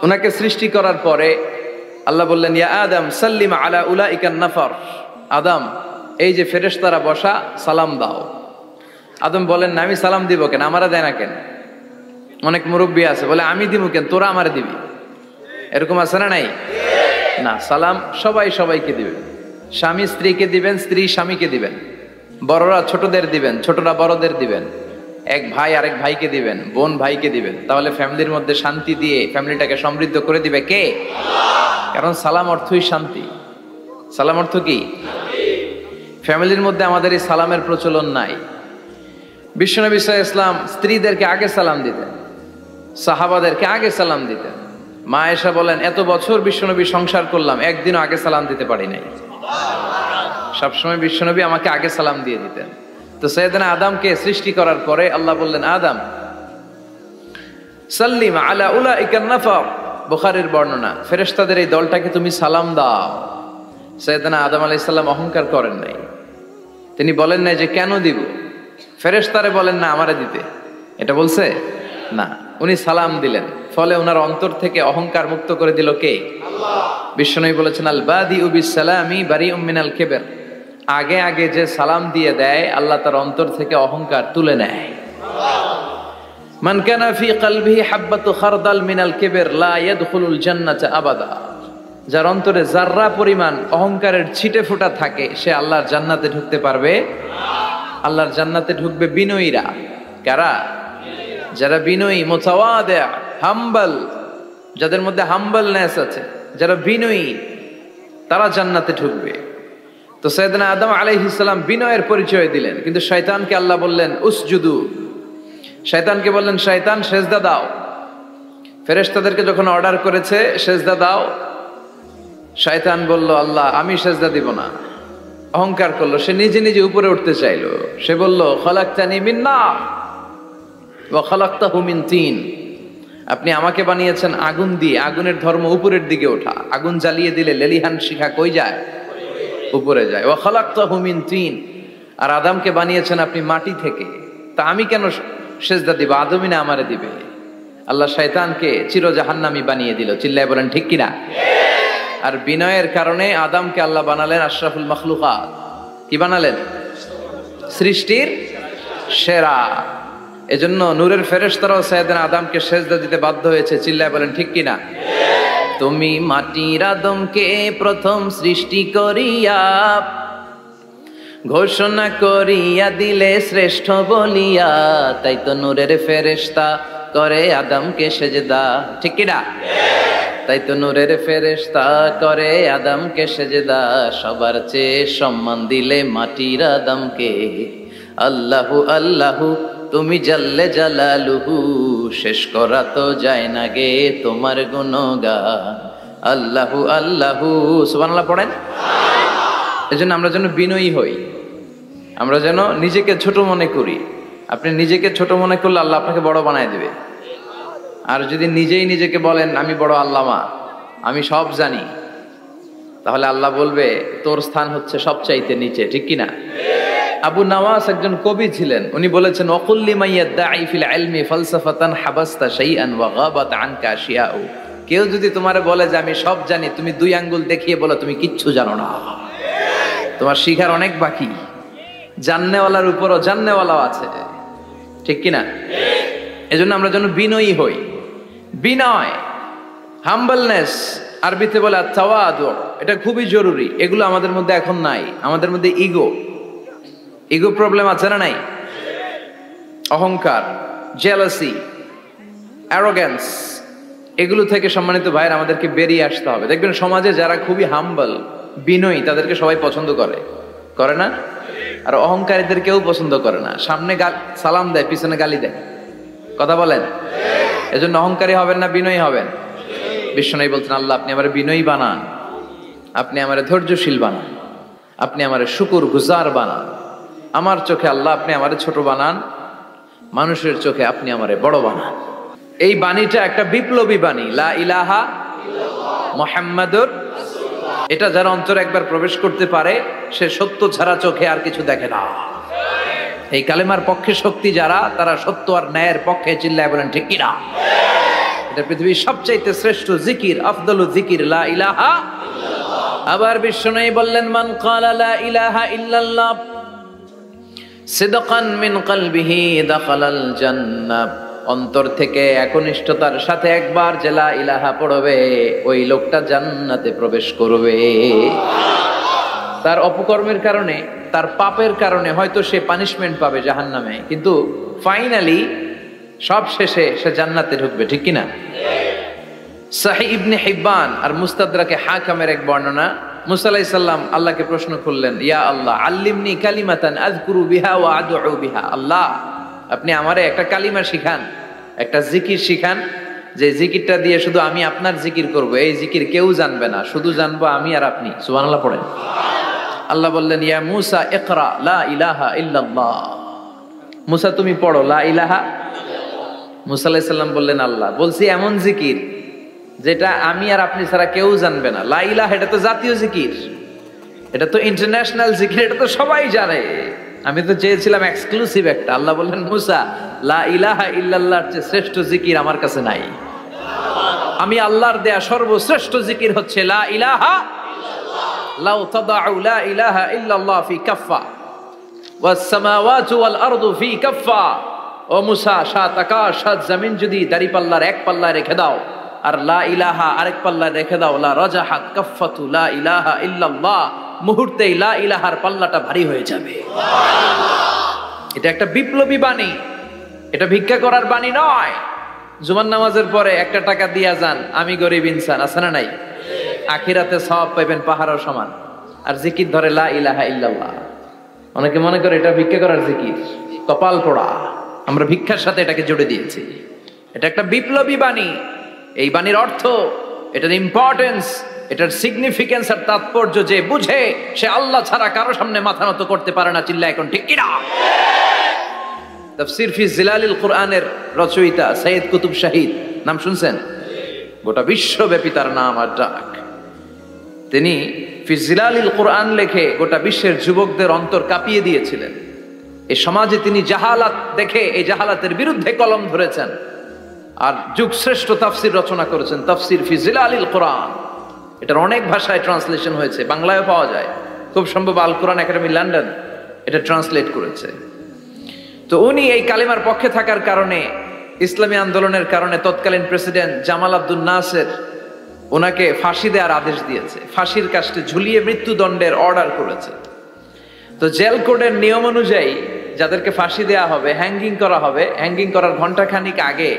উনাকে সৃষ্টি করার পরে আল্লাহ বললেন, ইয়া আদম সাল্লিম আলা উলাইকান নাফার, আদম এই যে ফেরেশতারা বসা, সালাম দাও। আদম বলেন, না আমি সালাম দিব কেন, আমারা দেয় না কেন? অনেক মুরব্বী আছে বলে, আমি দিব কেন, তোরা আমারে দিবি। এরকম আছে না নাই? না, সালাম সবাই সবাইকে দিবেন। স্বামী স্ত্রীকে দিবেন, স্ত্রী স্বামীকে দিবেন, বড়রা ছোটদের দিবেন, ছোটরা বড়দের দিবেন, এক ভাই আরেক ভাইকে দিবেন, বোন ভাইকে দিবেন। তাহলে ফ্যামিলির মধ্যে শান্তি দিয়ে ফ্যামিলিটাকে সমৃদ্ধ করে দিবে কে? কারণ সালাম অর্থই শান্তি। সালাম অর্থ কি? ফ্যামিলির মধ্যে আমাদের এই সালামের প্রচলন নাই। বিশ্বনবী সাল্লাল্লাহু আলাইহি ওয়াসাল্লাম স্ত্রীদেরকে আগে সালাম দিতেন, সাহাবাদেরকে আগে সালাম দিতেন। মা আয়েশা বলেন, এত বছর বিশ্বনবী সংসার করলাম, একদিনও আগে সালাম দিতে পারি নাই। সবসময় বিশ্বনবী আমাকে আগে সালাম দিয়ে দিতেন। তো সাইয়েদনা আদমকে সৃষ্টি করার পরে আল্লাহ বললেন, আদম সাল্লিম আলা উলাইকান নাফার, বুখারীর বর্ণনা, ফেরেশতাদের এই দলটাকে তুমি সালাম দাও। সাইয়েদনা আদম আলাইহিস সালাম অহংকার করেন নাই। তিনি বলেন নাই যে কেন দিব, ফেরেশতারে বলেন না আমারে দিতে, এটা বলছে না, উনি সালাম দিলেন। ফলে ওনার অন্তর থেকে অহংকার মুক্ত করে দিল কে? আল্লাহ। বিশ্বনবী বলেছেন, আল বাদিউ বিস সালামি বারিউম মিনাল কিবর, আগে আগে যে সালাম দিয়ে দেয় আল্লাহ তার অন্তর থেকে অহংকার তুলে নেয়। মান কানা ফি কলবিহি হাববাতু খারদাল মিনাল কিবর লা ইয়াদখুলুল জান্নাতা আবাদা, যার অন্তরে যাররা পরিমাণ অহংকারের ছিটে ফোঁটা থাকে সে আল্লাহর জান্নাতে ঢুকতে পারবে না। আল্লাহর জান্নাতে ঢুকবে বিনয়ীরা। কারা? যারা বিনয়ী, মুতাওয়াদি, হাম্বল, যাদের মধ্যে হাম্বলনেস আছে, যারা বিনয়ী, তারা জান্নাতে ঢুকবে। তো সাইয়েদনা আদম আলাইহিস সালাম বিনয়ের পরিচয় দিলেন, কিন্তু শয়তানকে আল্লাহ বললেন উসজুদু, শয়তানকে বললেন শয়তান সেজদা দাও। ফেরেশতাদেরকে যখন অর্ডার করেছে সেজদা দাও, শয়তান বলল আল্লাহ আমি সেজদা দিব না, অহংকার করলো, সে নিজে নিজে উপরে উঠতে চাইলো। সে বলল খালাকতানি মিন নার ওয়া খালাকতাহু মিন তিন, আপনি আমাকে বানিয়েছেন আগুন দিয়ে, আগুনের ধর্ম উপরের দিকে ওঠা, আগুন জ্বালিয়ে দিলে লেলিহান শিখা কই যায়? উপরে যায়। ওয়া খালাকতাহু মিন তিন, আর আদমকে বানিয়েছেন আপনি মাটি থেকে, তা আমি কেন সেজদা দিব? আদমই না আমারে দিবে। আল্লাহ শয়তানকে চির জাহান্নামী বানিয়ে দিল। চিল্লায় বলেন ঠিক কিনা? আর বিনয়ের কারণে আদমকে আল্লাহ বানালেন আশরাফুল মাখলুকাত। কি বানালেন? সৃষ্টির সেরা। এজন্য নূরের ফেরেশতারাও সাইয়েদনা আদমকে সেজদা দিতে বাধ্য হয়েছে। চিল্লায় বলেন ঠিক কিনা? তুমি মাটির আদমকে প্রথম সৃষ্টি করিয়া ঘোষণা করিয়া দিলে শ্রেষ্ঠ বলিয়া, তাই তো নূরের ফেরেশতা করে আদমকে সেজদা। ঠিক কিনা? তাই তো নূরের ফেরেশতা করে আদমকে সেজদা। সবার চেয়ে সম্মান দিলে মাটির আদমকে। আল্লাহু আল্লাহু তুমি জাল্লে জালালুহু, শেষ করা তো যায় না গে তোমার গুণগান। আল্লাহু আল্লাহু, সুবহানাল্লাহ পড়েন। এজন্য আমরা যেন বিনয়ী হই, আমরা যেন নিজেকে ছোট মনে করি। আপনি নিজেকে ছোট মনে করলে আল্লাহ আপনাকে বড় বানায় দিবে। আর যদি নিজেই নিজেকে বলেন আমি বড় আল্লামা, আমি সব জানি, তাহলে আল্লাহ বলবে তোর স্থান হচ্ছে সবচাইতে নিচে। ঠিক কিনা? আবু নওয়াস একজন কবি ছিলেন, উনি বলেছেন ওয়াকুল্লি মাইয়াদাই ফিল ইলমি ফালসাফাতান হাবাসতা শাইআন ওয়া গাবাত আনকা আশিয়াউ, কেউ যদি তোমারে বলে যে আমি সব জানি, তুমি দুই আঙ্গুল দেখিয়ে বলো তুমি কিচ্ছু জানো না, তোমার শিখার অনেক বাকি। জাননেওয়ালার উপরও জাননেওয়ালাও আছে। ঠিক কিনা? এজন্য আমরা যেন বিনয়ী হই। বিনয়, হাম্বলনেস, আরবিতে বলে তাওয়াদু, এটা খুবই জরুরি। এগুলো আমাদের মধ্যে এখন নাই। আমাদের মধ্যে ইগো প্রবলেম আছে না নাই? অহংকার, জেলাসি, অ্যারোগ্যান্স, এগুলো থেকে সম্মানিত ভাইয়ের আমাদেরকে বেরিয়ে আসতে হবে। দেখবেন সমাজে যারা খুবই হাম্বল, বিনয়ী, তাদেরকে সবাই পছন্দ করে না? আর অহংকারীদের কেউ পছন্দ করে না। সামনে সালাম দেয়, পিছনে গালি দেয়। কথা বলেন? এজন্য অহংকারী হবেন না, বিনয়ী হবেন। বিশ্বনবী বলছেন আল্লাহ আপনি আমার বিনয়ী বানান, আপনি আমার ধৈর্যশীল বানান, আপনি আমার শুকর গুজার বানান। আমার চোখে আল্লাহ আপনি আমার ছোট বানান, মানুষের চোখে আপনি আমারে বড় বানান। এই বাণীটা একটা বিপ্লবী বাণী, লা ইলাহা মুহাম্মাদুর রাসূলুল্লাহ। এটা যারা অন্তরে একবার প্রবেশ করতে পারে সে সত্য ছাড়া চোখে আর কিছু দেখে না। এই কালেমার পক্ষে শক্তি যারা, তারা সত্য আর ন্যায়ের পক্ষে। চিল্লায় বলেন ঠিক কিনা? এটা পৃথিবীর সবচাইতে শ্রেষ্ঠ জিকির, আফদলুল জিকির লা ইলাহা। আবার বিশ্বনবী বললেন, মান ক্বালা লা ইলাহা ইল্লাল্লাহ সিদকান মিন কলবিহি দাখালাল জান্নাহ, অন্তর থেকে একনিষ্ঠতার সাথে একবার যে লা ইলাহা পড়বে ওই লোকটা জান্নাতে প্রবেশ করবে। তার অপকর্মের কারণে, তার পাপের কারণে হয়তো সে পানিশমেন্ট পাবে জাহান্নামে, কিন্তু ফাইনালি সব শেষে সে জান্নাতে ঢুকবে, ঠিক কিনা? সহিহ ইবনে হিব্বান আর মুস্তাদরাকে হাকিমের এক বর্ণনা, মুসা আলাইহিস সালাম আল্লাহকে প্রশ্ন করলেন, ইয়া আল্লাহ আল্লিমনি কালিমাতান আযকুরু বিহা ওয়া আদউ বিহা, আল্লাহ আপনি আমারে একটা কালিমা শিখান, একটা জিকির শিখান, যে জিকিরটা দিয়ে শুধু আমি আপনার জিকির করব, এই জিকির কেউ জানবে না, শুধু জানবো আমি আর আপনি। সুবহানাল্লাহ পড়েন। আল্লাহ বললেন, ইয়া মুসা ইকরা লা ইলাহা ইল্লাল্লাহ, মুসা তুমি পড়ো লা ইলাহা। মুসা আলাইহিস সালাম বললেন, আল্লাহ বলছি এমন জিকির যেটা আমি আর আপনি ছাড়া কেউ জানবে না। লা ইলাহা এটা তো জাতীয় জিকির, এটা তো ইন্টারন্যাশনাল জিকির, এটা তো সবাই জানে, আমি তো চেয়েছিলাম এক্সক্লুসিভ একটা। আল্লাহ বললেন, মুসা লা ইলাহা ইল্লাল্লাহর চেয়ে শ্রেষ্ঠ জিকির আমার কাছে নাই। আমি আল্লাহর দেয়া সর্বশ্রেষ্ঠ জিকির হচ্ছে লা ইলাহা লাউ তাদাউ লা ইলাহা ইল্লাল্লাহ ফি কাফফা ওয়াস সামাওয়াতু ওয়াল আরদু ফি কাফফা। ও মুসা, সাত আকাশ সাত জমিন যদি দাঁড়িপাল্লার এক পাল্লায় রেখে দাও আর লা ইলাহা আরেক পাল্লায় রেখে দাও, লা রাজাহাত কাফফাতু লা ইলাহা ইল্লাল্লাহ, মুহূর্তেই লা ইলাহার পাল্লাটা ভারী হয়ে যাবে। এটা একটা বিপ্লবী বাণী, এটা ভিক্ষা করার বাণী নয়। জুমার নামাজের পরে একটা টাকা দিয়া যান, আমি গরিব ইনসান, আছে না নাই? আখিরাতে সওয়াব পাইবেন পাহাড়ের সমান। আর জিকির ধরে লা ইলাহা ইল্লাল্লাহ, অনেকে মনে করে এটা ভিক্ষা করার জিকির, কপাল পোড়া। আমরা ভিক্ষার সাথে এটাকে জুড়ে দিয়েছি। এটা একটা বিপ্লবী বাণী। এই বাণীর অর্থ, এটার ইম্পর্টেন্স, এটার সিগনিফিকেন্স আর তাৎপর্য যে বুঝে সে আল্লাহ ছাড়া কারো সামনে মাথা নত করতে পারে না। চিল্লা এখন ঠিক কিনা? তাফসীর ফি জিলালিল কুরআনের রচয়িতা সৈয়দ কুতুব শাহিদ, নাম শুনছেন? গোটা বিশ্বব্যাপী তার নাম আর ডাক। তিনি ফি জিলালিল কুরআন লেখে গোটা বিশ্বের যুবকদের অন্তর কাঁপিয়ে দিয়েছিলেন। এই সমাজে তিনি জাহালাত দেখে এই জাহালাতের বিরুদ্ধে কলম ধরেছেন আর যুগশ্রেষ্ঠ তাফসীর রচনা করেছেন, তাফসীর ফি জিলালিল কুরআন। এটার অনেক ভাষায় ট্রান্সলেশন হয়েছে, বাংলায়ও পাওয়া যায়, খুব সম্ভব আল কোরআন একাডেমি লন্ডন এটা ট্রান্সলেট করেছে। তো উনি এই কালিমার পক্ষে থাকার কারণে, ইসলামী আন্দোলনের কারণে তৎকালীন প্রেসিডেন্ট জামাল আব্দুল নাসের ওনাকে ফাঁসি দেওয়ার আদেশ দিয়েছে, ফাঁসির কাস্টে ঝুলিয়ে মৃত্যুদণ্ডের অর্ডার করেছে। তো জেল কোডের নিয়ম অনুযায়ী যাদেরকে ফাঁসি দেওয়া হবে, হ্যাঙ্গিং করা হবে, হ্যাঙ্গিং করার ঘন্টাখানিক আগে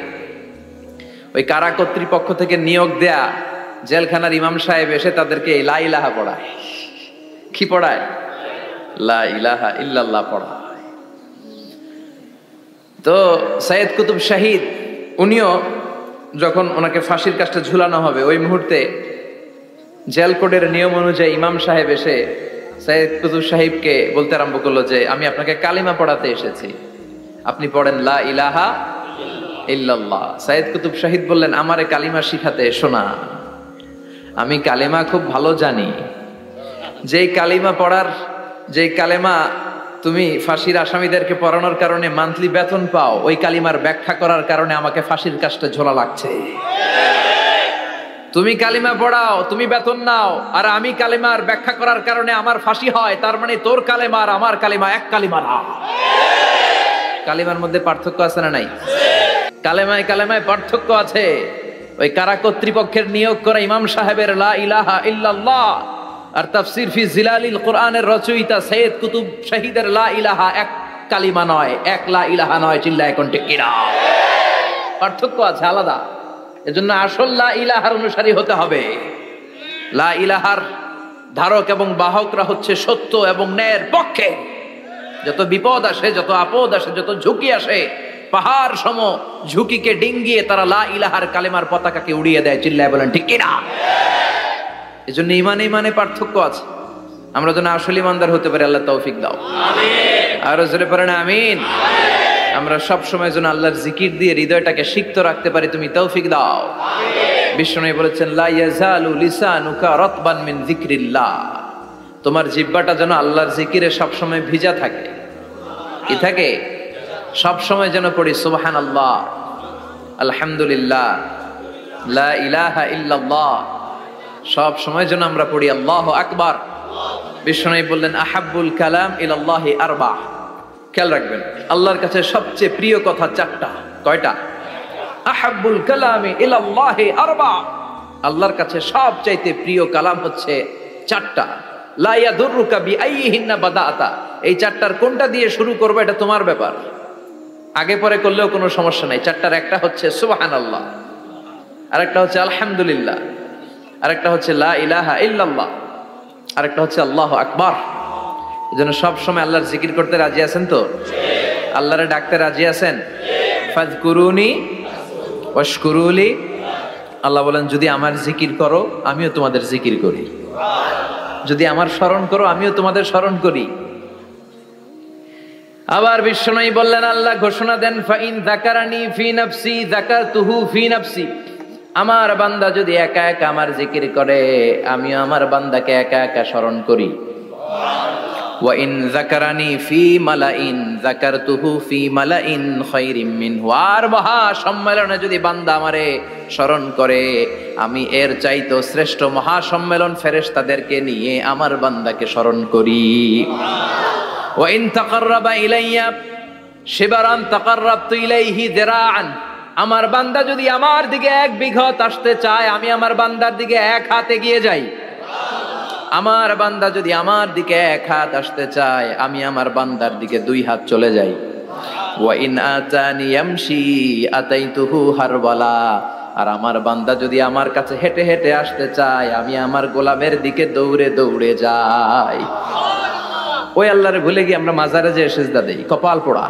ওই কারা কর্তৃপক্ষ থেকে নিয়োগ দেয়া জেলখানার ইমাম সাহেব এসে তাদেরকে লা ইলাহা পড়ায়। কি পড়ায়? লা ইলাহা ইল্লাল্লাহ পড়ায়। তো সৈয়দ কুতুব শাহিদ উনিও যখন ওনাকে ফাঁসির কাজটা ঝুলানো হবে, ওই মুহূর্তে জেল কোডের নিয়ম অনুযায়ী ইমাম সাহেব এসে সৈয়দ কুতুব সাহিবকে বলতে আরম্ভ করলো যে আমি আপনাকে কালিমা পড়াতে এসেছি, আপনি পড়েন লা ইলাহা ইল্লাল্লাহ। সৈয়দ কুতুব শাহিদ বললেন, আমারে কালিমা শিখাতে এসো না, আমি কালিমা খুব ভালো জানি। যেই কালিমা পড়ার, যেই কালিমা তুমি ফাঁসির আসামিদেরকে পড়ানোর কারণে মান্থলি বেতন পাও, ওই কালিমার ব্যাখ্যা করার কারণে আমাকে ফাঁসির কাজটা ঝোলা লাগছে। তুমি কালিমা পড়াও, তুমি বেতন নাও, আর আমি কালিমার ব্যাখ্যা করার কারণে আমার ফাঁসি হয়, তার মানে তোর কালিমা আর আমার কালিমা এক কালিমা না। কালিমার মধ্যে পার্থক্য আছে না নাই? কালেমায় কালেমায় পার্থক্য আছে। ওই কারা কর্তৃপক্ষের নিয়োগ করা ইমাম সাহেবের লা ইলাহা ইল্লাল্লাহ আর তাফসীর ফি জিলালিল কুরআনের রচয়িতা সৈয়দ কুতুব শাহিদের লা ইলাহা এক কালিমা নয়, এক লা ইলাহা নয়। চিল্লা এখন ঠিক কিনা? পার্থক্য আছে, আলাদা। এজন্য আসল লা ইলাহার অনুসারী হতে হবে। লা ইলাহার ধারক এবং বাহকরা হচ্ছে সত্য এবং ন্যায়ের পক্ষে। যত বিপদ আসে, যত আপদ আসে, যত ঝুঁকি আসে, পাহাড় সম ঝুঁকিকে ডিঙ্গিয়ে তারা লা ইলাহার কালেমার পতাকাকে উড়িয়ে দেয়। চিল্লায় বলেন ঠিক কিনা? এজন্য ইমানে ইমানে পার্থক্য আছে। আমরা যেন আসল ইমানদার হতে পারি, আল্লাহ তৌফিক দাও। আরো জোরে পড়েন আমিন। আমরা সব সময় যেন আল্লাহর জিকির দিয়ে হৃদয়টাকে সিক্ত রাখতে পারি, তুমি তৌফিক দাও। বিষ্ণু বলেছেন, লা ইয়াজালু লিসানুকা রাতবান মিন যিকরিল্লাহ, তোমার জিহ্বাটা যেন আল্লাহর জিকিরে সব সময় ভিজা থাকে। কি থাকে? সব সময় যেন পড়ি সুবহানাল্লাহ, আলহামদুলিল্লাহ, লা ইলাহা ইল্লাল্লাহ। সব সময় যেন আমরা পড়ি আল্লাহু আকবার। বিশ্বনবী বললেন আহাব্বুল কালাম ইলাল্লাহি আরবা। খেয়াল রাখবেন, আল্লাহর কাছে সবচেয়ে প্রিয় কথা চারটা। কয়টা? আহাব্বুল কালামি ইলাল্লাহি আরবা। আল্লাহর কাছে সবচাইতে প্রিয় কালাম হচ্ছে চারটা। লা ইয়াদুররুকা বিআইয়িহিন্না বাদাআতা। এই চারটার কোনটা দিয়ে শুরু করবে এটা তোমার ব্যাপার, আগে পরে করলেও কোনো সমস্যা নাই। চারটার একটা হচ্ছে সুবহানাল্লাহ, আরেকটা হচ্ছে আলহামদুলিল্লাহ, আরেকটা হচ্ছে লা ইলাহা ইল্লাল্লাহ, আরেকটা হচ্ছে আল্লাহু আকবার। এজন্য সব সময় আল্লাহর জিকির করতে রাজি আছেন তো? আল্লাহরে ডাকতে রাজি আছেন? ফাযকুরুনি ওয়াশকুরুলি। আল্লাহ বলেন যদি আমার জিকির করো আমিও তোমাদের জিকির করি, যদি আমার স্মরণ করো আমিও তোমাদের স্মরণ করি। আবার বিশ্বনবী বললেন, আল্লাহ ঘোষণা দেন ফাইন যাকারানি ফি নাফসি যাকারতুহু ফি নাফসি। আমার বান্দা যদি একা একা আমার জিকির করে আমিও আমার বান্দাকে একা একা স্মরণ করি। ওয়া ইন যাকারানি ফি মালাইন যাকারতুহু ফি মালাইন খায়রিম মিনহু। আর মহা সম্মেলনে যদি বান্দা আমারে স্মরণ করে আমি এর চাইতো শ্রেষ্ঠ মহা সম্মেলন ফেরেশতাদেরকে নিয়ে আমার বান্দাকে স্মরণ করি। ওয়া ইন তাকাররাবা ইলাইয়া শিবরান তাকাররাবতু ইলাইহি দিরাআন। আমার বান্দা যদি আমার দিকে 1 বিঘত আসতে চায় আমি আমার বান্দার দিকে 1 হাত এগিয়ে যাই। আমার বান্দা যদি আমার দিকে 1 হাত আসতে চায় আমি আমার বান্দার দিকে 2 হাত চলে যাই। ওয়া ইন আতানি ইয়ামশি আতাইতুহু হারওয়ালা। আর আমার বান্দা যদি আমার কাছে হেঁটে হেঁটে আসতে চায় আমি আমার গোলামের দিকে দৌড়ে দৌড়ে যাই। ওই আল্লাহরে ভুলে গিয়ে আমরা মাজারে যে সিজদা দেই, কপাল পোড়া।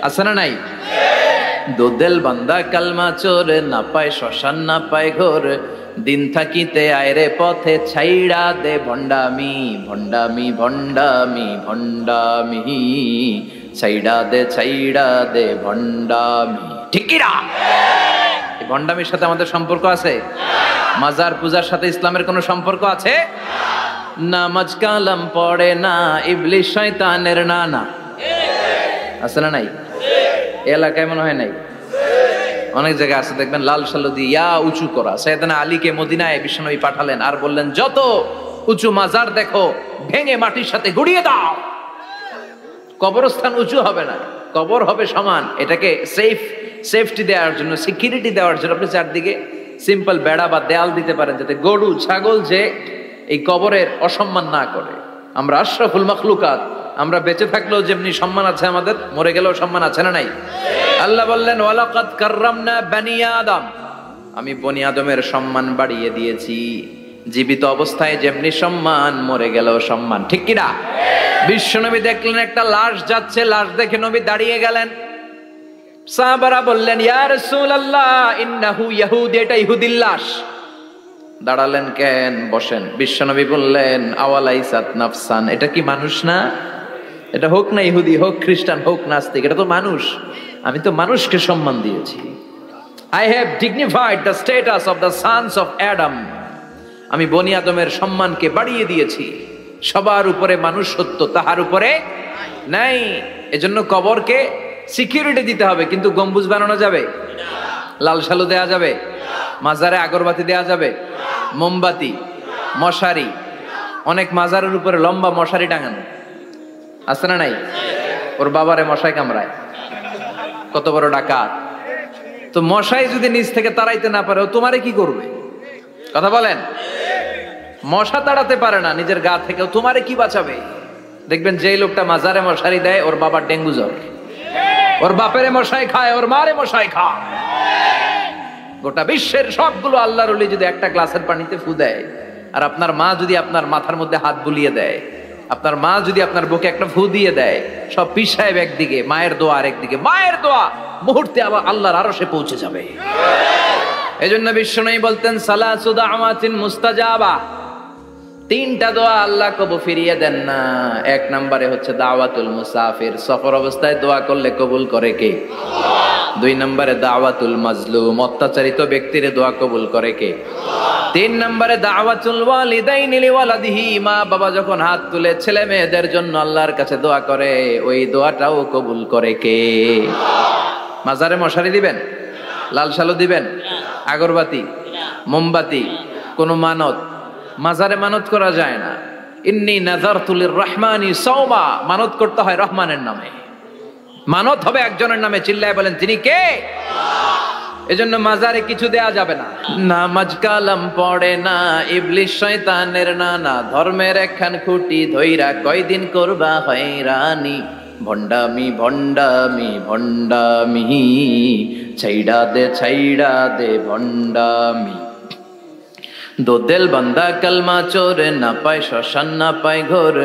আছে না নাই? দোদেল বান্দা কালমা চোর, না পায় শ্মশান না পায় ঘোর, দিন থাকিতে আয়রে পথে ছাইড়া দে ভণ্ডামি ভণ্ডামি ভণ্ডামি ভণ্ডামি, ছাইড়া দে ভণ্ডামি। ঠিক কি না? এই ভণ্ডামির সাথে আমাদের সম্পর্ক আছে? মাজার পূজার সাথে ইসলামের কোনো সম্পর্ক আছে? নামাজ কালাম পড়ে না ইবলিশ শয়তানের নানা। আছে না নাই? এলাকায় মনে হয় নাই, অনেক জায়গায় আছে দেখবেন লাল সালু দিয়া উঁচু করা। সাইয়েদনা আলীকে মদিনায় বিশ্বনবী পাঠালেন আর বললেন যত উঁচু মাজার দেখো ভেঙে মাটির সাথে গুড়িয়ে দাও। কবরস্থান উঁচু হবে না, কবর হবে সমান। এটাকে সেফটি দেওয়ার জন্য, সিকিউরিটি দেওয়ার জন্য আপনি চারদিকে সিম্পল বেড়া বা দেয়াল দিতে পারেন যাতে গরু ছাগল যে এই কবরের অসম্মান না করে। আমরা আশরাফুল মাখলুকাত, আমরা বেঁচে থাকলেও যেমনি সম্মান আছে আমাদের, মরে গেলেও সম্মান আছে না নাই? আল্লাহ বললেন ওয়ালাকাদ কাররামনা বানি আদম। আমি বনি আদমের সম্মান বাড়িয়ে দিয়েছি। জীবিত অবস্থায় যেমনি সম্মান, মরে গেলেও সম্মান। ঠিক কি না? বিশ্বনবী দেখলেন একটা লাশ যাচ্ছে, লাশ দেখে নবী দাঁড়িয়ে গেলেন। সাহাবারা বললেন ইয়া রাসূলুল্লাহ ইন্নাহু ইয়াহুদি, এটা ইহুদির লাশ। দাঁড়ালেন কেন? বসেন। বিশ্বনবী বললেন আওয়ালাইসাত নাফসান, এটা কি মানুষ না? এটা হোক না ইহুদি, হোক খ্রিস্টান, হোক নাস্তিক, এটা তো মানুষ। আমি তো মানুষকে সম্মান দিয়েছি। I have dignified the status of the sons of Adam. আমি বনি আদমের সম্মানকে বাড়িয়ে দিয়েছি। সবার উপরে মানুষ সত্য, তাহার উপরে নাই। এজন্য কবরকে সিকিউরিটি দিতে হবে, কিন্তু গম্বুজ বানানো যাবে? লাল সালু দেয়া যাবে? মাজারে আগরবাতি দেয়া যাবে? মোমবাতি, মশারি, অনেক মাজারের উপরে লম্বা মশারি টাঙানো আছে না নাই? ওর বাবারে মশাই কামড়ায়, কত বড় ডাকাত। তো মশাই যদি নিচ থেকে তাড়াইতে না পারে ও তোমারে কি করবে? কথা বলেন। মশা তাড়াতে পারে না নিজের গা থেকে, তোমারে কি বাঁচাবে? দেখবেন যেই লোকটা মাজারে মশারি দেয় ওর বাবার ডেঙ্গু জ্বর, ওর বাপেরে মশাই খায়, ওর মারে মশাই খায়। গোটা বিশ্বের সবগুলো আল্লাহর ওলি যদি একটা গ্লাসের পানিতে ফু দেয়, আর আপনার মা যদি আপনার মাথার মধ্যে হাত বুলিয়ে দেয়, আপনার মা যদি আপনার বুকে একটা ফু দিয়ে দেয়, সব পীর সাহেব একদিকে, মায়ের দোয়া আরেকদিকে। মায়ের দোয়া মুহূর্তে আবার আল্লাহর আরশে পৌঁছে যাবে। এজন্য বিশ্বনবী বলতেন সালাসু দাওয়াতিন মুস্তাজাবা, 3টা দোয়া আল্লাহ কবুল ফিরিয়ে দেন না। 1 নম্বরে হচ্ছে দাওয়াতুল মুসাফির, সফর অবস্থায় দোয়া করলে কবুল করে কে? 2 নম্বরে দাওয়াতুল মাজলুম, অত্যাচারিত ব্যক্তির দোয়া কবুল করে কে? 3 নম্বরে দাওয়াতুল ওয়ালিদাইনি লিওয়ালাদিহি, মা বাবা যখন হাত তুলে ছেলে মেয়েদের জন্য আল্লাহর কাছে দোয়া করে, ওই দোয়াটাও কবুল করে কে? মাজারে মশারি দিবেন? লাল সালু দিবেন? আগরবাতি, মোমবাতি, কোন মানত, মাজারে মানত করা যায় না। ইন্নী নাযারতু লির-রাহমানি সাওমা, মানত করতে হয় রহমানের নামে, মানত হবে একজনের নামে। চিল্লায় বলেন তিনি কে? এজন্য মাজারে কিছু দেয়া যাবে না। নামাজ কালাম পড়ে না ইবলিশ শয়তানের নানা, ধর্মের একখান খুঁটি ধইরা কয়দিন করবা হয়রানি। ভণ্ডামি ভণ্ডামি ভণ্ডামি, ছাইড়া দে ভণ্ডামি। দোদেল বান্দা কালমা চোর, না পায় শ্মশান না পায় ঘোর,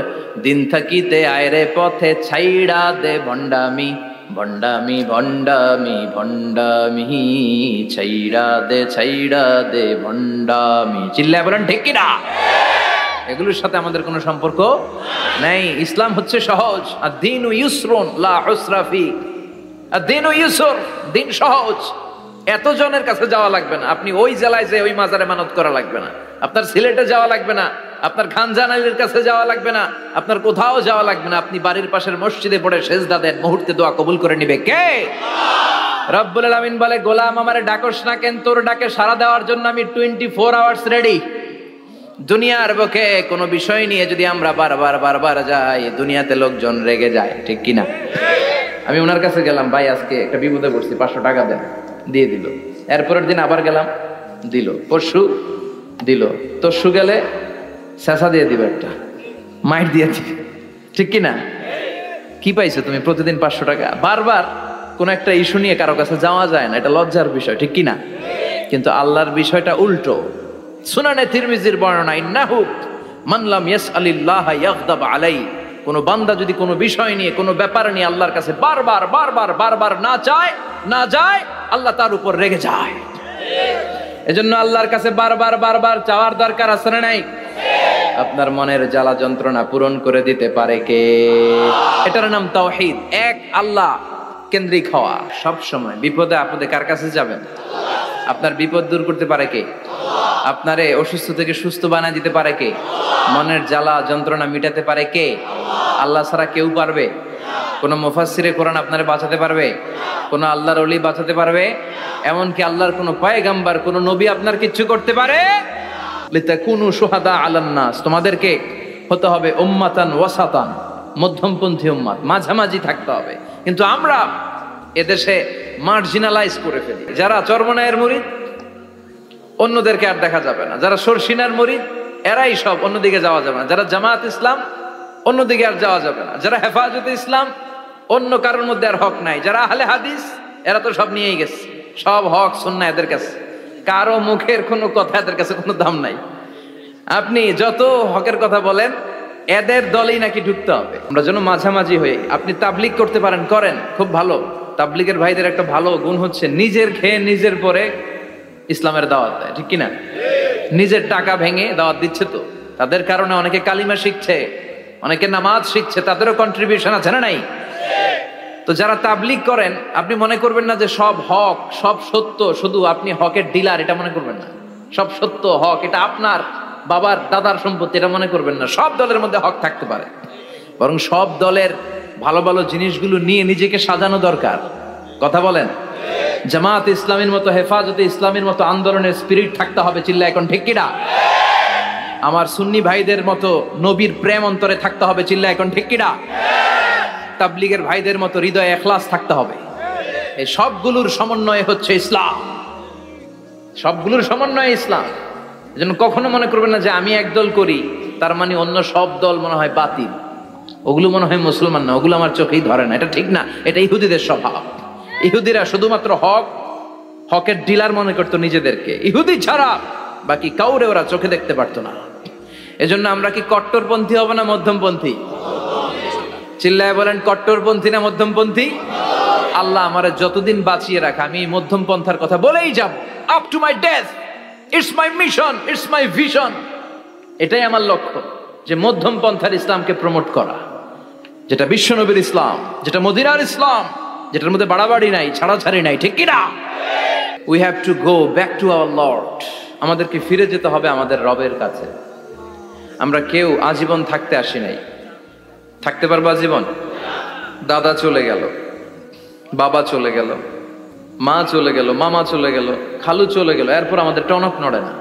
দিন থাকিতে আয়রে পথে ছাইড়া দে ভণ্ডামি। ভণ্ডামি ভণ্ডামি ভণ্ডামি, ছাইড়া দে ভণ্ডামি। চিল্লায় বলেন ঠিক কিনা? এগুলোর সাথে আমাদের কোনো সম্পর্ক নাই। ইসলাম হচ্ছে সহজ। আদ-দীনু ইউসরুন লা উসরা ফি, আদ-দীনু ইউসর, দিন সহজ। এত জনের কাছে যাওয়া লাগবে না, আপনি ওই জেলায় যে ওই মাজারে মানত করা লাগবে না, আপনার সিলেটে যাওয়া লাগবে না, আপনার খানজানালির কাছে যাওয়া লাগবে না, আপনার কোথাও যাওয়া লাগবে না। আপনি বাড়ির পাশের মসজিদে পড়ে সেজদা দেন, মুহূর্তে দোয়া কবুল করে নিবে কে? রব্বুল আলামিন বলে, গোলাম আমারে ডাকস না কেন? তোর ডাকে সাড়া দেওয়ার জন্য আমি 24 আওয়ার্স রেডি। দুনিয়ার বুকে কোনো বিষয় নিয়ে যদি আমরা বারবার যাই, দুনিয়াতে লোকজন রেগে যায়, ঠিক কিনা? আমি ওনার কাছে গেলাম, ভাই আজকে একটা বিপদে পড়ছি, 500 টাকা দেন, দিয়ে দিল। এরপরের দিন আবার গেলাম, দিল। পরশু দিল, তরশু গেলে শেষা দিয়ে দিবে, একটা মাইট দিয়ে দিবে, ঠিক কিনা? কি পাইছো তুমি? প্রতিদিন 500 টাকা। বারবার কোন একটা ইস্যু নিয়ে কারো কাছে যাওয়া যায় না, এটা লজ্জার বিষয়, ঠিক কিনা? কিন্তু আল্লাহর বিষয়টা উল্টো। সুনানে তিরমিজির বর্ণনা, ইন্নাহু মান লাম ইয়াসআলিল্লাহ ইয়াগদাব আলাই, কোন বান্দা যদি কোনো বিষয় নিয়ে, কোনো ব্যাপার নিয়ে আল্লাহর কাছে বারবার না যায়, আল্লাহ তার উপর রেগে যায়। এজন্য আল্লাহর কাছে বারবার চাওয়ার দরকার আছে না নাই? আপনার মনের জ্বালা যন্ত্রণা পূরণ করে দিতে পারে কে? এটার নাম তাওহীদ। এক আল্লাহ কেন্দ্রিক হওয়া। সব সময় বিপদে আপদে কার কাছে যাবেন? আপনার বিপদ দূর করতে পারে কে? আপনারে অসুস্থ থেকে সুস্থ বানায় দিতে পারে কে? মনের জ্বালা যন্ত্রণা মিটাতে পারে কে? আল্লাহ ছাড়া কেউ পারবে? কোন মুফাসসিরে কোরআন আপনারে বাঁচাতে পারবে? কোন আল্লাহর ওলি বাঁচাতে পারবে? এমনকি আল্লাহর কোন পয়গাম্বার, কোন নবী আপনার কিচ্ছু করতে পারে? লিতাকুনু শুহাদা আলান নাস, তোমাদেরকে হতে হবে উম্মাতান ওয়াসাতান, মধ্যমপন্থী উম্মাত, মাঝামাঝি থাকতে হবে। কিন্তু আমরা এদেশে মার্জিনালাইজ করে ফেলি। যারা চরমনায়ের মুরিদ, অন্যদেরকে আর দেখা যাবে না। যারা সরসিনার মুরিদ, এরাই সব, অন্যদিকে যাওয়া যাবে না। যারা জামাত ইসলাম, অন্যদিকে আর যাওয়া যাবে না। যারা হেফাজতে ইসলাম, অন্য কারোর মধ্যে আর হক নাই। যারা আহলে হাদিস, এরা তো সব নিয়েই গেছে, সব হক সুন্নাহ এদের কাছে, কারো মুখের কোনো কথা এদের কাছে কোনো দাম নাই। আপনি যত হকের কথা বলেন, এদের দলেই নাকি ঢুকতে হবে। আমরা যেন মাঝামাঝি হই। আপনি তাবলিগ করতে পারেন, করেন, খুব ভালো। তাবলিগের ভাইদের একটা ভালো গুণ হচ্ছে নিজের খেয়ে নিজের পরে ইসলামের দাওয়াত দেয়, ঠিক কিনা? নিজের টাকা ভেঙে দাওয়াত দিচ্ছে তো, তাদের কারণে অনেকে কালিমা শিখছে, অনেকে নামাজ শিখছে, তাদেরও কন্ট্রিবিউশন আছে না নাই? তো যারা তাবলিগ করেন, আপনি মনে করবেন না যে সব হক, সব সত্য, শুধু আপনি হকের ডিলার, এটা মনে করবেন না। সব সত্য হক এটা আপনার বাবার দাদার সম্পত্তি, এটা মনে করবেন না। সব দলের মধ্যে হক থাকতে পারে, বরং সব দলের ভালো ভালো জিনিসগুলো নিয়ে নিজেকে সাজানো দরকার। কথা বলেন? জামাত ইসলামের মতো, হেফাজতে ইসলামের মতো আন্দোলনের স্পিরিট থাকতে হবে। চিল্লা এখন ঠিক কিনা? আমার সুন্নি ভাইদের মতো নবীর প্রেম অন্তরে থাকতে হবে। চিল্লা এখন ঠিক কিনা? তাবলিগের ভাইদের মতো হৃদয়ে ইখলাস থাকতে হবে। এই সবগুলোর সমন্বয় হচ্ছে ইসলাম, সবগুলোর সমন্বয় ইসলাম। এজন্য কখনো মনে করবেন না যে আমি একদল করি তার মানে অন্য সব দল মনে হয় বাতিল, ওগুলো মনে হয় মুসলমান না, ওগুলো আমার চোখেই ধরে না। এটা ঠিক না, এটা ইহুদিদের স্বভাব। ইহুদিরা শুধুমাত্র হকের ডিলার মনে করতো নিজেদেরকে। ইহুদি ছাড়া বাকি কাউরে ওরা চোখে দেখতে পারতো না। এজন্য আমরা কি কট্টরপন্থী হব না মধ্যমপন্থী? চিল্লায় বলেন, কট্টরপন্থী না মধ্যমপন্থী? আল্লাহ আমারে যতদিন বাঁচিয়ে রাখে আমি মধ্যম পন্থার কথা বলেই যাব, up to my death. It's my mission, it's my vision. এটাই আমার লক্ষ্য, যে মধ্যম পন্থার ইসলামকে প্রমোট করা, যেটা বিশ্বনবীর ইসলাম, যেটা মদিনার ইসলাম, যেটার মধ্যে বাড়াবাড়ি নাই, ছাড়াছাড়ি নাই, ঠিক কিনা? We have to go back to our Lord. আমাদেরকে ফিরে যেতে হবে আমাদের রবের কাছে। আমরা কেউ আজীবন থাকতে আসি নাই। থাকতে পারবো আজীবন? দাদা চলে গেল, বাবা চলে গেল, মা চলে গেল, মামা চলে গেল, খালু চলে গেল, এরপর আমাদের টনক নড়ে না,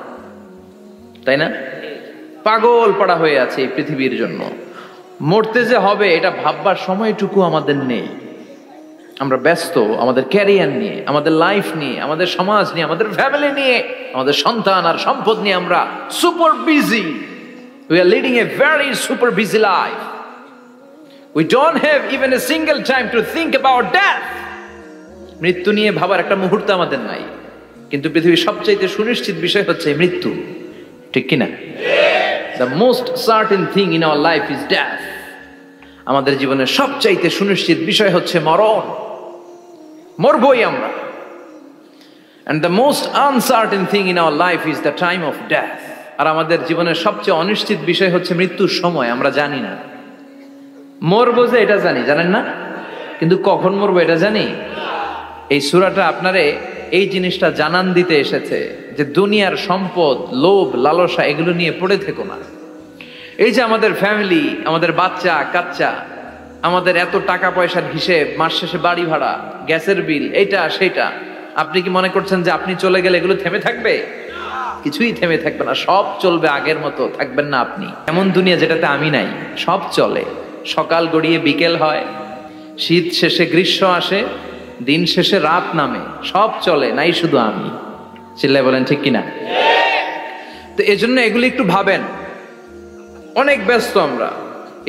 তাই না? পাগল পাড়া হয়ে আছে এই পৃথিবীর জন্য। মরতে যে হবে এটা ভাববার সময়টুকু আমাদের নেই। আমরা ব্যস্ত আমাদের ক্যারিয়ার নিয়ে, আমাদের লাইফ নিয়ে, আমাদের সমাজ নিয়ে, আমাদের ফ্যামিলি নিয়ে, আমাদের সন্তান আর সম্পদ নিয়ে আমরা super busy. We are leading a very super busy life. We don't have even a single time to think about death. মৃত্যু নিয়ে ভাবার একটা মুহূর্ত আমাদের নাই। কিন্তু পৃথিবীর সবচাইতে সুনিশ্চিত বিষয় হচ্ছে মৃত্যু, ঠিক কিনা? The most certain thing in our life is death. আমাদের জীবনের সবচাইতে সুনিশ্চিত বিষয় হচ্ছে মরণ, মরবই আমরা। And the most uncertain thing in our life is the time of death. আর আমাদের জীবনের সবচেয়ে অনিশ্চিত বিষয় হচ্ছে মৃত্যুর সময়। আমরা জানি না, মরবো যে এটা জানি, জানেন না? কিন্তু কখন মরবো এটা জানি? এই সূরাটা আপনারে এই জিনিসটা জানান দিতে এসেছে যে দুনিয়ার সম্পদ, লোভ, লালসা এগুলো নিয়ে পড়ে থেকো না। এই যে আমাদের ফ্যামিলি, আমাদের বাচ্চা কাচ্চা, আমাদের এত টাকা পয়সার হিসেব, মাস শেষে বাড়ি ভাড়া, গ্যাসের বিল, এইটা সেটা, আপনি কি মনে করছেন যে আপনি চলে গেলে এগুলো থেমে থাকবে? কিছুই থেমে থাকবে না, সব চলবে আগের মতো। থাকবেন না আপনি। এমন দুনিয়া যেটাতে আমি নাই, সব চলে। সকাল গড়িয়ে বিকেল হয়, শীত শেষে গ্রীষ্ম আসে, দিন শেষে রাত নামে, সব চলে, নাই শুধু আমি। চিল্লায় বলেন ঠিক কিনা? তো এজন্য এগুলি একটু ভাবেন। অনেক ব্যস্ত আমরা।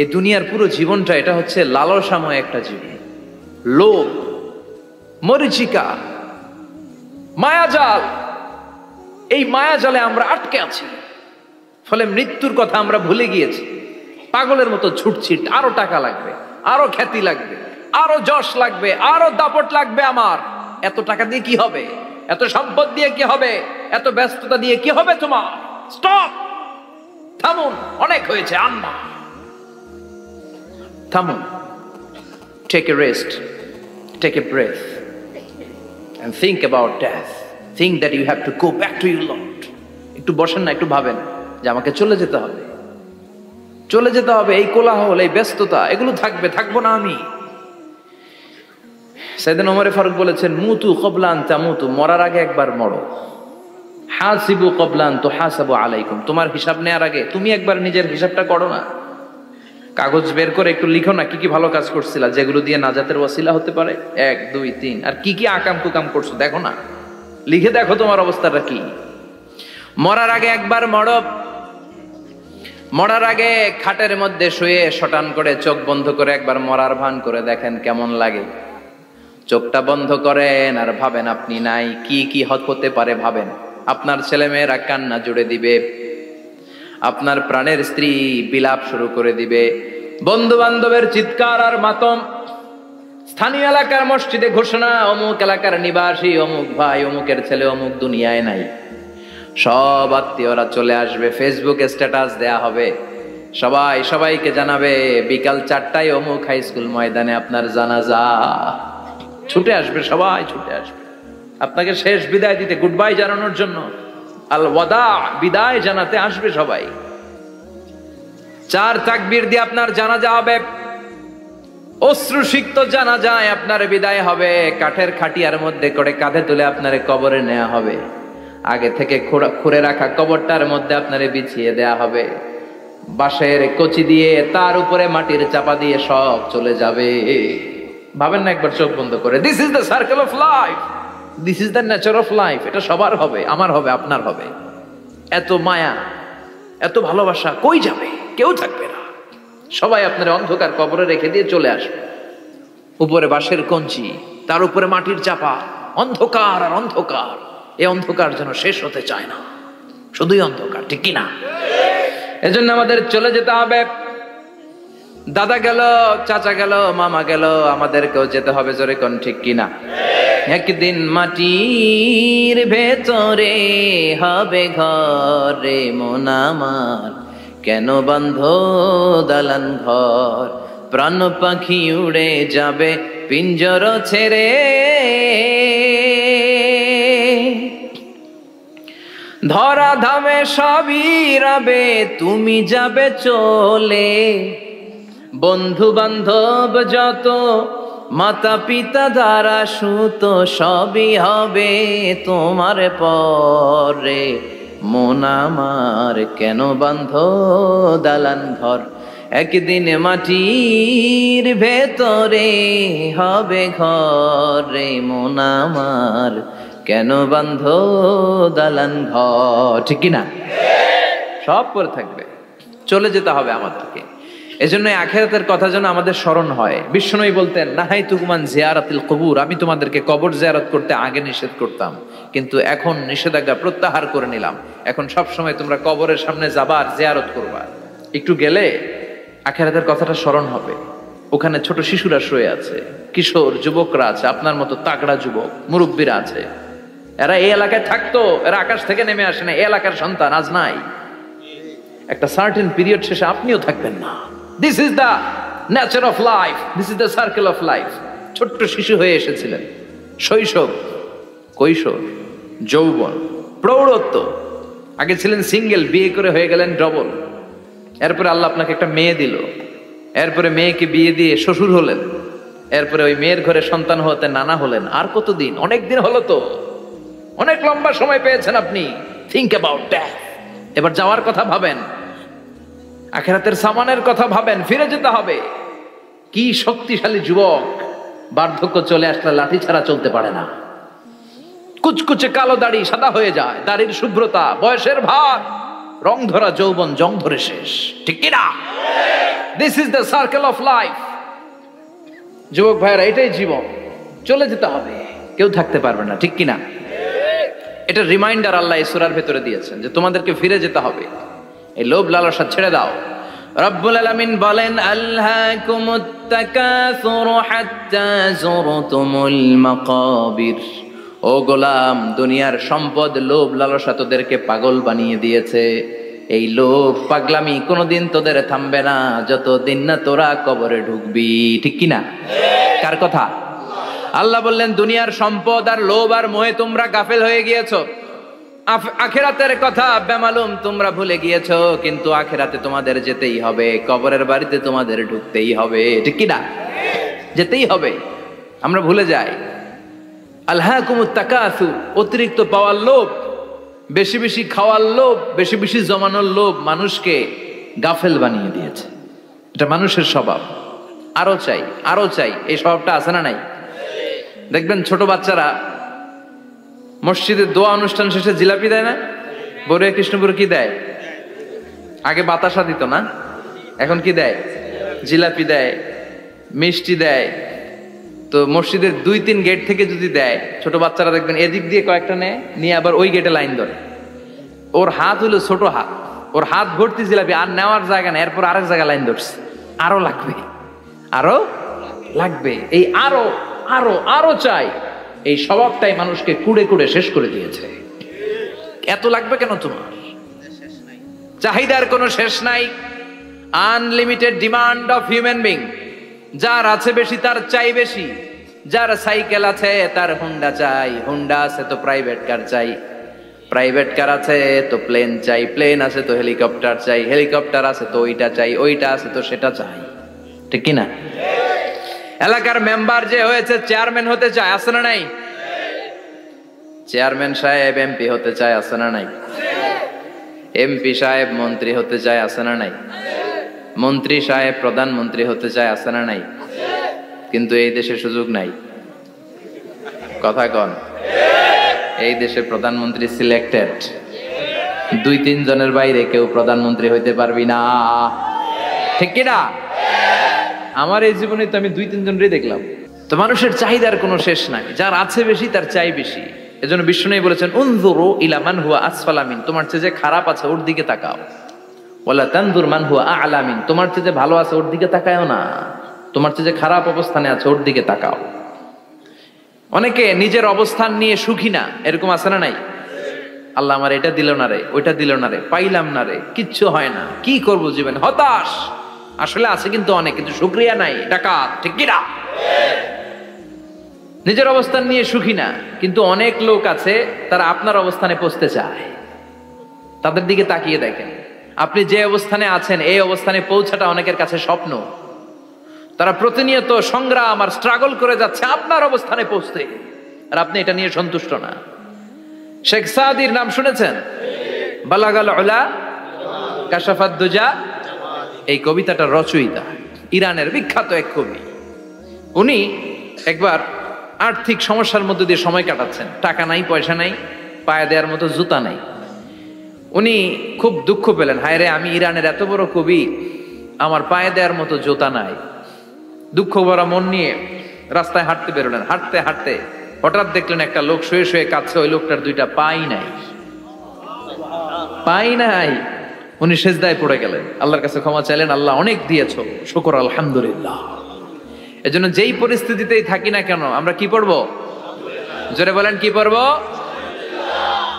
এই দুনিয়ার পুরো জীবনটা এটা হচ্ছে লালসাময় একটা জীবন। লোভ, মরিচিকা, মায়াজাল, এই মায়াজালে আমরা আটকে আছি। ফলে মৃত্যুর কথা আমরা ভুলে গিয়েছি। পাগলের মতো ছুটছি, আরো টাকা লাগবে, আরো খ্যাতি লাগবে, আরো যশ লাগবে, আরো দাপট লাগবে আমার। এত টাকা দিয়ে কি হবে? এত সম্পদ দিয়ে কি হবে? এত ব্যস্ততা দিয়ে কি হবে তোমার? স্টপ, থামুন, অনেক হয়েছে, আম্মা থামুন। Take a rest, take a breath and think about death. Think that you have to go back to your Lord. একটু বসেন না, একটু ভাবেন যে আমাকে চলে যেতে হবে, চলে যেতে হবে। এই কোলাহল, এই ব্যস্ততা এগুলো থাকবে, থাকবো না আমি। সাইয়েদনা ওমর ফারুক বলেছেন, মুতু ক্বাবলা আন তামুতু, মরার আগে একবার মরো। হাসিবু ক্বাবলা আন তুহাসাবু আলাইকুম, তোমার হিসাব নেওয়ার আগে তুমি একবার নিজের হিসাবটা করো না। কাগজ বের করে একটু লিখো না কি কি ভালো কাজ করছিলা, যেগুলো দিয়ে নাজাতের ওয়াসিলা হতে পারে, 1 2 3, আর কি কি আকাম কুকাম করছো দেখো না, লিখে দেখো তোমার অবস্থাটা কি। মরার আগে একবার মরো। মরার আগে খাটের মধ্যে শুয়ে শটান করে চোখ বন্ধ করে একবার মরার ভান করে দেখেন কেমন লাগে। চোখটা বন্ধ করেন আর ভাবেন আপনি নাই, কি কি হতে পারে ভাবেন। আপনার ছেলে মেয়েরা কান্না জুড়ে দিবে, আপনার প্রাণের স্ত্রী বিলাপ শুরু করে দিবে, বন্ধু বান্ধবের চিৎকার আর মাতম, স্থানীয় এলাকার মসজিদে ঘোষণা, অমুক এলাকার নিবাসী অমুক ভাই অমুকের ছেলে অমুক দুনিয়ায় নাই। সব আত্মীয়রা চলে আসবে, ফেসবুকে স্ট্যাটাস দেয়া হবে, সবাই সবাইকে জানাবে বিকাল 4টায় অমুক হাই স্কুল ময়দানে আপনার জানাজা। ছুটে আসবে, সবাই ছুটে আসবে আপনাকে শেষ বিদায় দিতে, গুড বাই জানানোর জন্য, আল ওয়াদা, বিদায় জানাতে আসবে সবাই। 4 তাকবীর দিয়ে আপনার জানাজা হবে, অশ্রুসিক্ত জানাজায় আপনার বিদায় হবে। কাঠের খাটিয়ার মধ্যে করে কাঁধে তুলে আপনার কবরে নেওয়া হবে। আগে থেকে খুঁড়ে রাখা কবরটার মধ্যে আপনারে বিছিয়ে দেয়া হবে। বাঁশের কচি দিয়ে তার উপরে মাটির চাপা দিয়ে সব চলে যাবে। ভাবেন না একবার চোখ বন্ধ করে, this is the circle of life, this is the nature of life. এটা সবার হবে, আমার হবে, আপনার হবে। এত মায়া, এত ভালোবাসা কই যাবে? কেউ থাকবে না, সবাই আপনার অন্ধকার কবরে রেখে দিয়ে চলে আসবে। উপরে বাঁশের কঞ্চি, তার উপরে মাটির চাপা, অন্ধকার আর অন্ধকার। এই অন্ধকার যেন শেষ হতে চায় না, শুধুই অন্ধকার, ঠিক কিনা? এজন্য আমাদের চলে যেতে হবে। দাদা গেল, চাচা গেল, মামা গেল, আমাদেরকেও যেতে হবে, জোরে কোন ঠিক কিনা? একদিন মাটির ভেতরে হবে ঘরে মন আমার, কেন বন্ধ দালান ঘর, প্রাণ পাখি উড়ে যাবে পিঞ্জর ছেড়ে। ধরা ধামে সবই রবে, তুমি যাবে চলে, বন্ধু বান্ধব যত মাতা পিতা দ্বারা সুত সবই হবে তোমার পরে, মন আমার কেন বান্ধ দালান ঘর, একদিন মাটির ভেতরে হবে ঘর রে, মন আমার কেন বান্ধ দালান ঘর। ঠিক কিনা? সব করে থাকবে, চলে যেতে হবে আমাদেরকে। এজন্য আখিরাতের কথা যেন আমাদের স্মরণ হয়। বিশ্বনবী বলতেন, নাহাইতুকুমান জিয়ারাতিল কবুর, আমি তোমাদেরকে কবর জিয়ারত করতে আগে নিষেধ করতাম, কিন্তু এখন নিষেধাজ্ঞা প্রত্যাহার করে নিলাম। এখন সব সময় তোমরা কবরের সামনে যাবা আর জিয়ারত করবা। একটু গেলে আখিরাতের কথাটা স্মরণ হবে। ওখানে ছোট শিশুরা শুয়ে আছে, কিশোর যুবকরা আছে, আপনার মতো তাগড়া যুবক মুরব্বীরা আছে। এরা এই এলাকায় থাকতো, এরা আকাশ থেকে নেমে আসে না, এই এলাকার সন্তান আজ নাই। একটা সার্টেন পিরিয়ড শেষে আপনিও থাকবেন না। This is the nature of life, this is the circle of life. ছোট্ট শিশু হয়ে এসেছিলেন, শৈশব, কৈশোর, যৌবন, প্রৌঢ়ত্ব। আগে ছিলেন সিঙ্গেল, বিয়ে করে হয়ে গেলেন ডবল। এরপরে আল্লাহ আপনাকে একটা মেয়ে দিল, এরপরে মেয়েকে বিয়ে দিয়ে শ্বশুর হলেন, এরপরে ওই মেয়ের ঘরে সন্তান হতে নানা হলেন। আর কতদিন? অনেক দিন হলো তো, অনেক লম্বা সময় পেয়েছেন আপনি। Think about that. এবার যাওয়ার কথা ভাবেন, আখিরাতের সামানের কথা ভাবেন, ফিরে যেতে হবে। কি শক্তিশালী যুবক, বার্ধক্য চলে আসলে লাঠি ছাড়া চলতে পারে না। কুচকুচে কালো দাড়ি সাদা হয়ে যায়, দাড়ির শুভ্রতা, বয়সের ভার, রং ধরা যৌবন জং ধরে শেষ। ঠিক কিনা? This is the circle of life. যুবক ভাইরা, এটাই জীবন, চলে যেতে হবে, কেউ থাকতে পারবে না। ঠিক কিনা? এটা রিমাইন্ডার আল্লাহ এই সূরার ভেতরে দিয়েছেন যে তোমাদেরকে ফিরে যেতে হবে। এই লোভ লালসা ছেড়ে দাও। রব্বুল আলামিন বলেন, আলহাকুমুত তাকাসুর হাত্তা যুরতুমুল মাকাবির। ও গোলাম, দুনিয়ার সম্পদ, লোভ লালসা তোদেরকে পাগল বানিয়ে দিয়েছে। এই লোভ পাগলামি কোনোদিন তোদের থামবে না যতদিন না তোরা কবরে ঢুকবি। ঠিক কিনা? কার কথা? আল্লাহ বললেন, দুনিয়ার সম্পদ আর লোভ আর মোহে তোমরা গাফেল হয়ে গিয়েছো। আখিরাতের কথা বেমালুম তোমরা ভুলে গিয়েছো। কিন্তু আখিরাতে তোমাদের যেতেই হবে, কবরের বাড়িতে তোমাদের ঢুকতেই হবে। ঠিক কিনা? যেতেই হবে। আমরা ভুলে যাই। আলহাকুমুত তাকাসুর, অতিরিক্ত পাওয়ার লোভ, বেশি বেশি খাওয়ার লোভ, বেশি বেশি জমানোর লোভ মানুষকে গাফেল বানিয়ে দিয়েছে। এটা মানুষের স্বভাব। আরো চাই, আরো চাই, এই স্বভাবটা আছে না নাই? দেখবেন ছোট বাচ্চারা মসজিদের দোয়া অনুষ্ঠান শেষে জিলাপি দেয় না? বড়ুয়া কৃষ্ণপুর কি দেয়? আগে বাতাসা দিত না, এখন কি দেয়? জিলাপি দেয়, মিষ্টি দেয়। তো মসজিদের 2-3 গেট থেকে যদি দেয়, ছোট বাচ্চারা দেখবেন এদিক দিয়ে কয়েকটা নেয়, নিয়ে আবার ওই গেটে লাইন ধরে। ওর হাত হলো ছোট হাত, ওর হাত ভর্তি জিলাপি, আর নেওয়ার জায়গা নেই, এরপর আরেক জায়গায় লাইন ধরছে। আরো লাগবে, আরো লাগবে, এই আরো আরো আরো চাই। এই স্বভাবটাই মানুষকে কুড়ে কুড়ে শেষ করে দিয়েছে। এত লাগবে কেন তোমার? চাহিদার কোনো শেষ নাই। Unlimited demand of human being. যার আছে বেশি তার চাই বেশি। যার সাইকেল আছে তার হুন্ডা চাই, হুন্ডা আছে তো প্রাইভেট কার চাই, প্রাইভেট কার আছে তো প্লেন চাই, প্লেন আছে তো হেলিকপ্টার চাই, হেলিকপ্টার আছে তো ওইটা চাই, ওইটা আছে তো সেটা চাই। ঠিক কিনা? এলাকার মেম্বার যে হয়েছে চেয়ারম্যান হতে চায়, আছে না নাই? চেয়ারম্যান সাহেব এমপি হতে চায়, আছে না নাই? এমপি সাহেব মন্ত্রী হতে চায়, আছে না নাই? মন্ত্রী সাহেব প্রধানমন্ত্রী হতে চায়, আছে না নাই? কিন্তু এই দেশে সুযোগ নাই। কথা কন। এই দেশে প্রধানমন্ত্রী সিলেক্টেড। 2-3 জনের বাইরে কেউ প্রধানমন্ত্রী হইতে পারবি না। ঠিক কিনা? আমার এই জীবনে তো আমি 2-3 জনই দেখলাম। তো মানুষের চাহিদার কোনো শেষ নাই। যার আছে বেশি তার চাই বেশি। এজন্য বিষ্ণু বলেছেন, উনজুরু ইলা মান হুয়া আসফালা মিন, তোমার চেয়ে যে খারাপ আছে ওর দিকে তাকাও। ওয়ালা তানজুর মান হুয়া আ'লা মিন, তোমার চেয়ে যে ভালো আছে ওর দিকে তাকায়ও না, তোমার চেয়ে যে খারাপ অবস্থানে আছে ওর দিকে তাকাও। অনেকে নিজের অবস্থান নিয়ে সুখী না, এরকম আছে না নাই? আল্লাহ আমার এটা দিল না রে, ওইটা দিল না রে, পাইলাম না রে, কিচ্ছু হয় না, কি করবো জীবনে, হতাশ। আসলে আছে কিন্তু অনেক, কিন্তু শুকরিয়া নাই, ডাকাত। ঠিক কিনা? নিজের অবস্থান নিয়ে সুখী না, কিন্তু অনেক লোক আছে তারা আপনার অবস্থানে পৌঁছতে চায়। তাদের দিকে তাকিয়ে দেখেন, আপনি যে অবস্থানে আছেন এই অবস্থানে পৌঁছাটা অনেকের কাছে স্বপ্ন। তারা প্রতিনিয়ত সংগ্রাম আর স্ট্রাগল করে যাচ্ছে আপনার অবস্থানে পৌঁছতে, আর আপনি এটা নিয়ে সন্তুষ্ট না। শেখ সাদির নাম শুনেছেন? বালাগাল উলা কাশাফাত দুজা, এই কবিতাটার রচয়িতা ইরানের বিখ্যাত এক কবি। উনি একবার আর্থিক সমস্যার মধ্যে দিয়ে সময় কাটাচ্ছেন, টাকা নাই, পয়সা নাই, পায়ে দেওয়ার মতো জুতা নাই। উনি খুব দুঃখ পেলেন, হায় রে, আমি ইরানের এত বড় কবি, আমার পায়ে দেওয়ার মতো জুতা নাই। দুঃখ ভরা মন নিয়ে রাস্তায় হাঁটতে বেরোলেন। হাঁটতে হাঁটতে হঠাৎ দেখলেন একটা লোক শুয়ে শুয়ে কাঁদছে, ওই লোকটার দুইটা পাই নাই, পাই নাই। উনি সেজদায় পড়ে গেলেন, আল্লাহর কাছে ক্ষমা চাইলেন, আল্লাহ অনেক দিয়েছো, শুকর আলহামদুলিল্লাহ। এজন্য যেই পরিস্থিতিতেই থাকি না কেন আমরা কি পড়বো? জোরে বলেন, কি পড়বো?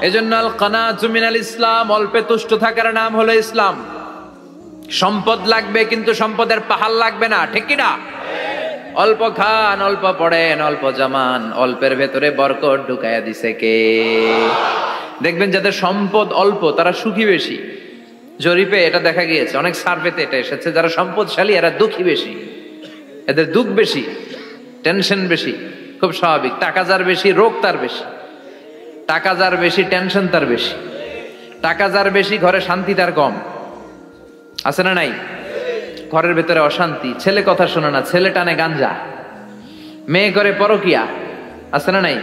এজন্য আল কানাতু মিনাল ইসলাম, অল্পে তুষ্ট থাকার নাম হলো ইসলাম। সম্পদ লাগবে কিন্তু সম্পদের পাহাড় লাগবে না, ঠিক কি না? অল্প খান, অল্প পড়েন, অল্প জামান, অল্পের ভেতরে বরকত ঢুকাইয়া দিছে কে? দেখবেন যাদের সম্পদ অল্প তারা সুখী বেশি। জরিপে এটা দেখা গিয়েছে, অনেক সার্ভেতে এটা এসেছে, যারা সম্পদশালী এরা দুঃখী বেশি, এদের দুঃখ বেশি, টেনশন বেশি। খুব স্বাভাবিক, টাকা যার বেশি রোগ তার বেশি, টাকা যার বেশি টেনশন তার বেশি, টাকা যার বেশি ঘরে শান্তি তার কম। আছে না নাই? ঘরের ভেতরে অশান্তি, ছেলে কথা শোনে না, ছেলে টানে গাঞ্জা, মেয়ে করে পরকিয়া। আছে না নাই?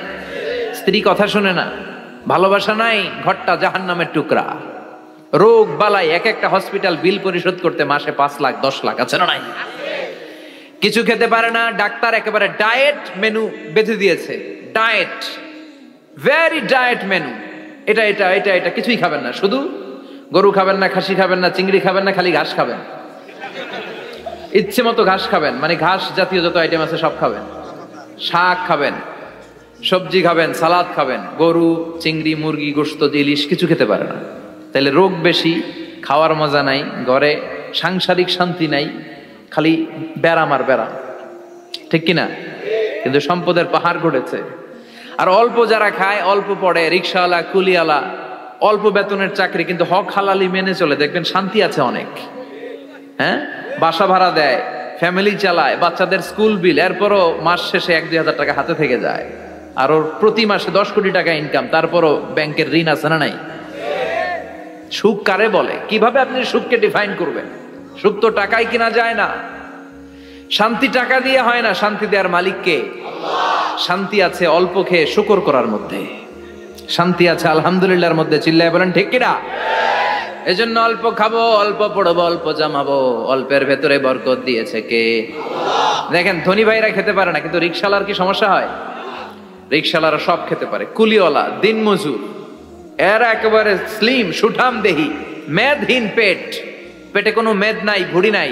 স্ত্রী কথা শোনে না, ভালোবাসা নাই, ঘরটা জাহান্নামের টুকরা। রোগ বালাই, এক একটা হসপিটাল বিল পরিশোধ করতে মাসে 5 লাখ 10 লাখ। আছে না নাই? কিছু খেতে পারে না, ডাক্তার একেবারে ডায়েট মেনু বেঁধে দিয়েছে। ডায়েট, ভেরি ডায়েট মেনু, এটা এটা এটা এটা কিছুই খাবেন না, শুধু গরু খাবেন না, খাসি খাবেন না, চিংড়ি খাবেন না, খালি ঘাস খাবেন। ইচ্ছে মতো ঘাস খাবেন, মানে ঘাস জাতীয় যত আইটেম আছে সব খাবেন। শাক খাবেন, সবজি খাবেন, সালাদ খাবেন। গরু, চিংড়ি, মুরগি, গোশত, ইলিশ কিছু খেতে পারে না। তাহলে রোগ বেশি, খাওয়ার মজা নাই, ঘরে সাংসারিক শান্তি নাই, খালি ব্যারাম আর ব্যারাম, ঠিক কিনা? কিন্তু সম্পদের পাহাড় ঘটেছে। আর অল্প যারা খায়, অল্প পড়ে, রিক্সাওয়ালা, কুলিওয়ালা, অল্প বেতনের চাকরি, কিন্তু হক হালালি মেনে চলে, দেখবেন শান্তি আছে অনেক। হ্যাঁ, বাসা ভাড়া দেয়, ফ্যামিলি চালায়, বাচ্চাদের স্কুল বিল, এরপরও মাস শেষে 1-2 হাজার টাকা হাতে থেকে যায়। আর ওর প্রতি মাসে 10 কোটি টাকা ইনকাম, তারপরও ব্যাংকের ঋণ আছে না নাই? সুখ কারে বলে? কিভাবে আপনি সুখকে ডিফাইন করবেন? সুখ তো টাকায় কিনা যায় না, শান্তি টাকা দিয়ে হয় না, শান্তি দেওয়ার মালিক কে? শান্তি আছে অল্প খেয়ে শুকর করার মধ্যে, শান্তি আছে আলহামদুলিল্লাহর মধ্যে। চিল্লায় বলেন ঠিক কিনা? এজন্য অল্প খাবো, অল্প পড়বো, অল্প জামাবো, অল্পের ভেতরে বরকত দিয়েছে কে? দেখেন ধনী ভাইরা খেতে পারে না, কিন্তু রিক্সাওয়ালার কি সমস্যা হয়? রিক্সাওয়ালারা সব খেতে পারে। কুলিওয়ালা, দিনমজুর, এরা একেবারে স্লিম সুঠাম দেহি, মেদহীন পেট, পেটে কোনো মেদ নাই, ভুড়ি নাই।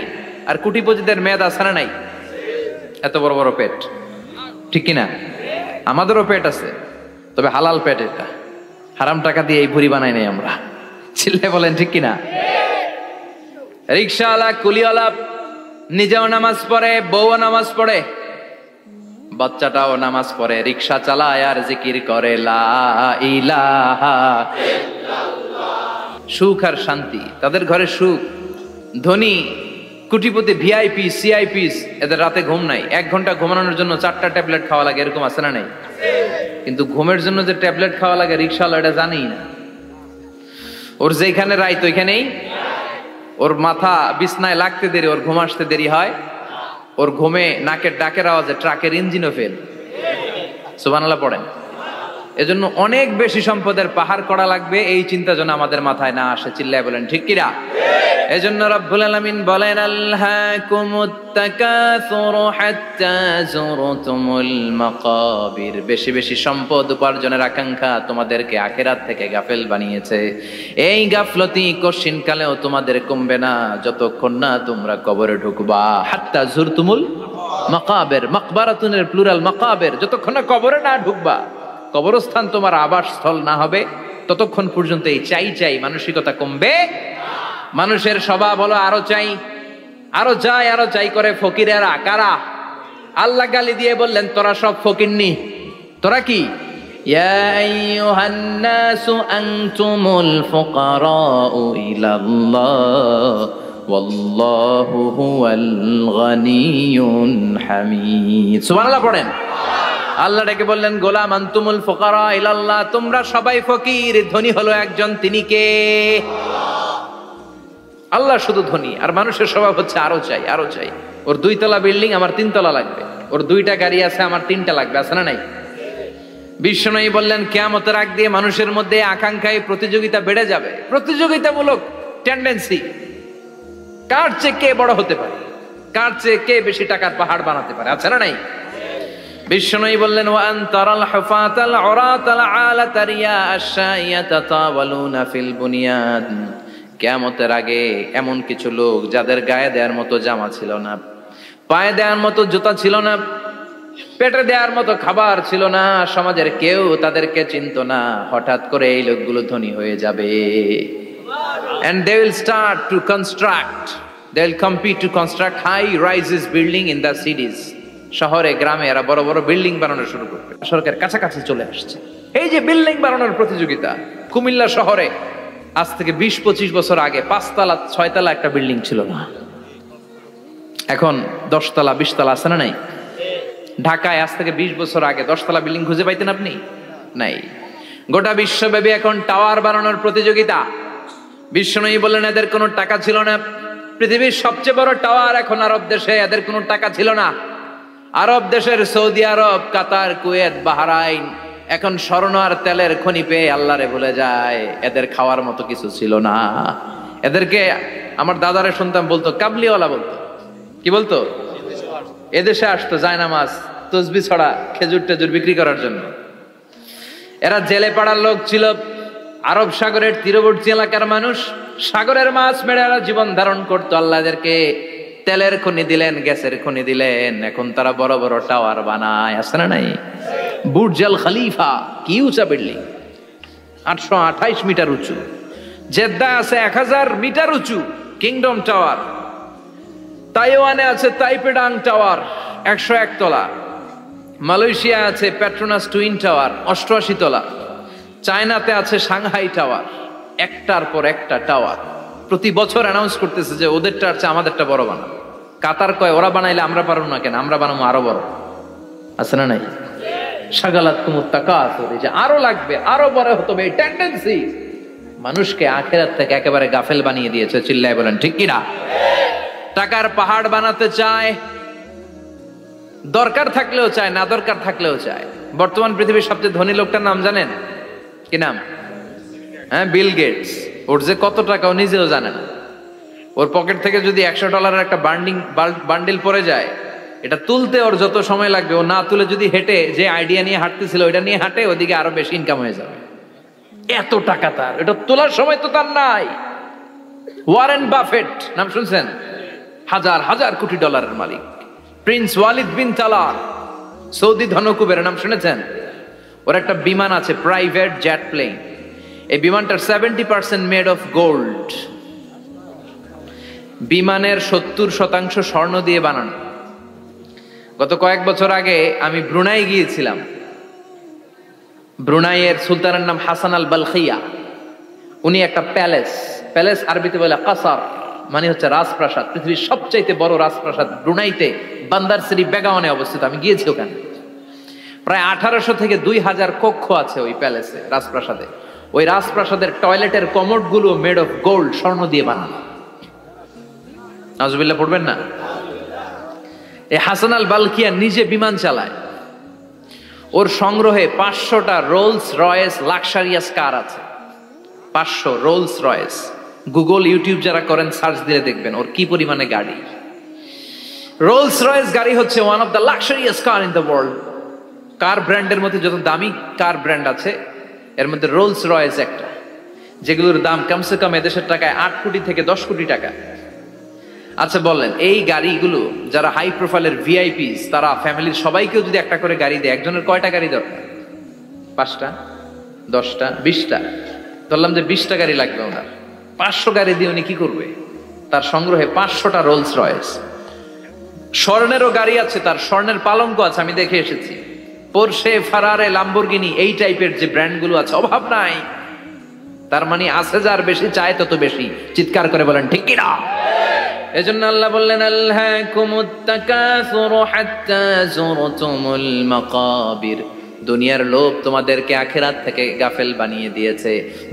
আর কুটিপতিদের মেদ আছে না নাই? এত বড় বড় পেট, ঠিক কিনা? আমাদেরও পেট আছে, তবে হালাল পেট, এটা হারাম টাকা দিয়ে এই ভুড়ি বানাই নাই আমরা। চিল্লে বলেন ঠিক কিনা? রিক্সাওয়ালা, কুলিওয়ালা নিজেও নামাজ পড়ে, বউও নামাজ পড়ে, বাচ্চাটাও নামাজ পড়ে, রিক্সা চালায় আর জিকির করে লা ইলাহা ইল্লাল্লাহ। সুখ আর শান্তি, তাদের ঘরে সুখ। ধনী কোটিপতি, ভিআইপি, সিআইপিস, এদের রাতে ঘুম নাই। 1 ঘন্টা ঘুমানোর জন্য 4টা ট্যাবলেট খাওয়া লাগে, এরকম আছে না নাই? কিন্তু ঘুমের জন্য যে ট্যাবলেট খাওয়া লাগে রিক্সাওয়ালা এটা জানেই না। ওর যেখানে রাইত ওইখানেই, ওর মাথা বিছনায় লাগতে দেরি, ওর ঘুম আসতে দেরি হয়। ওর ঘুমে নাকের ডাকের আওয়াজে ট্রাকের ইঞ্জিনও ফেল। সুবহানাল্লাহ পড়েন। এজন্য অনেক বেশি সম্পদের পাহাড় করা লাগবে, এই চিন্তা যেন আমাদের মাথায় না আসে। চিল্লায় বলেন ঠিক কিনা? এজন্য রব্বুল আলামিন বলেন আলহাকুমুত তাকাসুর হাত্তা যুরতুমুল মাকাবির। বেশি বেশি সম্পদ উপার্জনের আকাঙ্ক্ষা তোমাদেরকে আখিরাত থেকে গাফেল বানিয়েছে। এই গাফলতি কশিন কালেও তোমাদের কমবে না যতক্ষণ না তোমরা কবরে ঢুকবা। হাত্তা যুরতুমুল মাকাবির, মাকবারাতুনের প্লুরাল মাকাবির, যতক্ষণ না কবরে না ঢুকবা, কবরস্থান তোমার আবাসস্থল না হবে, ততক্ষণ পর্যন্ত এই চাই চাই মানসিকতা কমবে। মানুষের স্বভাব হলো আরো চাই, আরো চাই, আরো চাই করে। ফকিরেরা কারা? আল্লাহ গালি দিয়ে বললেন তোরা সব ফকিরনি। তোরা কি? ইয়া আইয়ুহান নাসু আনতুমুল ফুকারাউ ইলাল্লাহ ওয়াল্লাহু হুয়াল গানিয়ুল হামিদ। সুবহানাল্লাহ পড়েন। আল্লাহ ডেকে বললেন, গোলাম আনতুমুল ফুকারা ইলাল্লাহ, তোমরা সবাই ফকির, ধনী হলো একজন, তিনি কে? আল্লাহ শুধু ধনী, আর মানুষের স্বভাব হচ্ছে আরো চাই আরো চাই। ওর 2 তলা বিল্ডিং, আমার 3 তলা লাগবে। ওর 2টা গাড়ি আছে, আমার 3টা লাগবে। আছে না নাই? বিশ্বনবী বললেন, কিয়ামতের আগ দিয়ে মানুষের মধ্যে আকাঙ্ক্ষায় প্রতিযোগিতা বেড়ে যাবে, প্রতিযোগিতামূলক টেন্ডেন্সি। কার চেয়ে কে বড় হতে পারে, কার চেয়ে কে বেশি টাকার পাহাড় বানাতে পারে। আছে না নাই? বিশ্বনবী বললেন, ওয়া আনতারাল হুফাতাল উরাতাল আলাতা রিয়া আশ-শাইয়াতা তাওয়ালুনা ফিল বুনিয়ান। কিয়ামতের আগে এমন কিছু লোক যাদের গায়ে দেওয়ার মতো জামা ছিল না, পায়ে দেওয়ার মতো জুতা ছিল না, পেটে দেওয়ার মতো খাবার ছিল না, সমাজের কেউ তাদেরকে চিনতো না। হঠাৎ করে এই লোকগুলো ধনী হয়ে যাবে। And they will start to construct, they will compete to construct high rises building in the cities. শহরে গ্রামে এরা বড় বড় বিল্ডিং বানানো শুরু করবে। সরকার কাছাকাছি চলে আসছে। এই যে বিল্ডিং বানানোর প্রতিযোগিতা, কুমিল্লা শহরে আজ থেকে 20-25 বছর আগে 5 তলা 6 তলা একটা বিল্ডিং ছিল না, এখন 10 তলা 20 তলা। আছে না নাই? ঢাকায় আজ থেকে 20 বছর আগে 10 তলা বিল্ডিং খুঁজে পাইতেন আপনি? নাই। গোটা বিশ্বব্যাপী এখন টাওয়ার বানানোর প্রতিযোগিতা। বিশ্বনবী বললেন, এদের কোনো টাকা ছিল না। পৃথিবীর সবচেয়ে বড় টাওয়ার এখন আরব দেশে, এদের কোনো টাকা ছিল না। আরব দেশের সৌদি আরব, কাতার, কুয়েত, বাহরাইন এখন স্বর্ণ আর তেলের খনি পেয়ে আল্লাহরে ভুলে যায়। এদের খাওয়ার মতো কিছু ছিল না। এদেরকে আমার দাদারে শুনতাম বলতো কাবলিওয়ালা বলতো। কি বলতো? এদেশে আসতো জায়নামাজ, তসবি ছড়া, খেজুর টেজুর বিক্রি করার জন্য। এরা জেলে পাড়ার লোক ছিল। আরব সাগরের তীরবর্তী এলাকার মানুষ, সাগরের মাছ মেরে এরা জীবন ধারণ করতো। আল্লাহ এদেরকে তেলের খনি দিলেন, গ্যাসের খনি দিলেন, এখন তারা বড় বড় টাওয়ার বানায়। আছে না নাই? বুর্জ আল খলিফা, কি উঁচা বিল্ডিং, 828 মিটার উঁচু। জেদ্দা আছে 1000 মিটার উঁচু কিংডম টাওয়ার। তাইওয়ানে আছে তাইপেডাং টাওয়ার 101 তলা। মালয়েশিয়া আছে পেট্রোনাস টুইন টাওয়ার 88 তলা। চায়নাতে আছে সাংহাই টাওয়ার, একটার পর একটা টাওয়ার। প্রতি বছর অ্যানাউন্স করতেছে যে ওদেরটা আছে আমাদেরটা বড় বানাবো। কাতার কয়, ওরা বানাইলে আমরা পারবো না কেন, আমরা বানাবো আরো বড়। আছে না নাই? শাগালাত কুমুত তাকাসুর, যে আরো লাগবে, আরো বড় হতে হবে, এই টেন্ডেন্সি মানুষকে আখিরাত থেকে একেবারে গাফেল বানিয়ে দিয়েছে। চিল্লায় বলেন ঠিক কিনা? টাকার পাহাড় বানাতে চায়, দরকার থাকলেও চায়, না দরকার থাকলেও চায়। বর্তমান পৃথিবীর সবচেয়ে ধনী লোকটার নাম জানেন? কি নাম? হ্যাঁ, বিল গেটস। ওর যে কত টাকা ও নিজেও জানে না। ওর পকেট থেকে যদি $100 একটা বান্ডিল পড়ে যায়, এটা তুলতে ওর যত সময় লাগবে, ও না তুলে যদি হেঁটে, যে আইডিয়া নিয়ে হাঁটতেছিল ওইটা নিয়ে হাঁটে, ওদিকে আরো বেশি ইনকাম হয়ে যাবে। এত টাকা তার, এটা তোলার সময় তো তার নাই। ওয়ারেন বাফেট নাম শুনছেন? হাজার হাজার কোটি ডলারের মালিক। Prince Walid bin Talal, Saudi ধনকুবের নাম শুনেছেন? ওর একটা বিমান আছে, প্রাইভেট জেট প্লেন। এই বিমানটার 70% মেড অফ গোল্ড। বিমানের 70% স্বর্ণ দিয়ে বানানো। গত কয়েক বছর আগে আমি ব্রুনাই গিয়েছিলাম। ব্রুনাইয়ের সুলতানের নাম হাসান আল বালখিয়া। উনি একটা প্যালেস আরবিতে বলে কাসার, মানে হচ্ছে রাজপ্রাসাদ। পৃথিবীর সবচাইতে বড় রাজপ্রাসাদ ব্রুনাইতে বান্দার সিরি বেগাওয়ানে অবস্থিত। আমি গিয়েছি ওখানে। প্রায় 1800 থেকে 2000 কক্ষ আছে ওই প্যালেসে, রাজপ্রাসাদে। ওই রাজপ্রাসাদের টয়লেটের কমোড গুলো মেড অফ গোল্ড, স্বর্ণ দিয়ে বানানো। নাউজুবিল্লাহ পড়বেন না? এই হাসান আল বালখিয়া নিজে বিমান চালায়। ওর সংগ্রহে 500টা রোলস রয়েস লাক্সারিয়াস কার আছে। 500 রোলস রয়েস। গুগল, ইউটিউব যারা করেন সার্চ দিলে দেখবেন ওর কি পরিমাণে গাড়ি। রোলস রয়েস গাড়ি হচ্ছে one of the luxurious car in the world. Car ব্র্যান্ডের মধ্যে যত দামি কার ব্র্যান্ড আছে, এর মধ্যে রোলস রয়েস একটা, যেগুলোর দাম কমসে কম এদেশের টাকায় 8 কোটি থেকে 10 কোটি টাকা। আচ্ছা বলেন, এই গাড়িগুলো যারা হাই প্রোফাইলের ভিআইপিস, তারা ফ্যামিলির সবাইকেও যদি একটা করে গাড়ি দেয়, একজনের কয়টা গাড়ি দরকার? 5টা, 10টা, 20টা। ধরলাম যে 20টা গাড়ি লাগবে ওনার। 500 গাড়ি দিয়ে উনি কি করবে? তার সংগ্রহে 500টা রোলস রয়েস। স্বর্ণেরও গাড়ি আছে, তার স্বর্ণের পালঙ্ক আছে, আমি দেখে এসেছি। পোরশে, ফারারে, লাম্বরগিনি, এই টাইপের যে ব্র্যান্ডগুলো আছে, অভাব নাই। তার মানে আছে, যার বেশি চায় তত বেশি। চিৎকার করে বলেন ঠিক কিনা? এজন্য আল্লাহ বললেন আল্হাকুমুত তাকাসুরু হাত্তা যুরতুমুল মাকাবির। দুনিয়ার লোভ তোমাদেরকে আখিরাত থেকে গাফেল বানিয়ে দিয়েছে।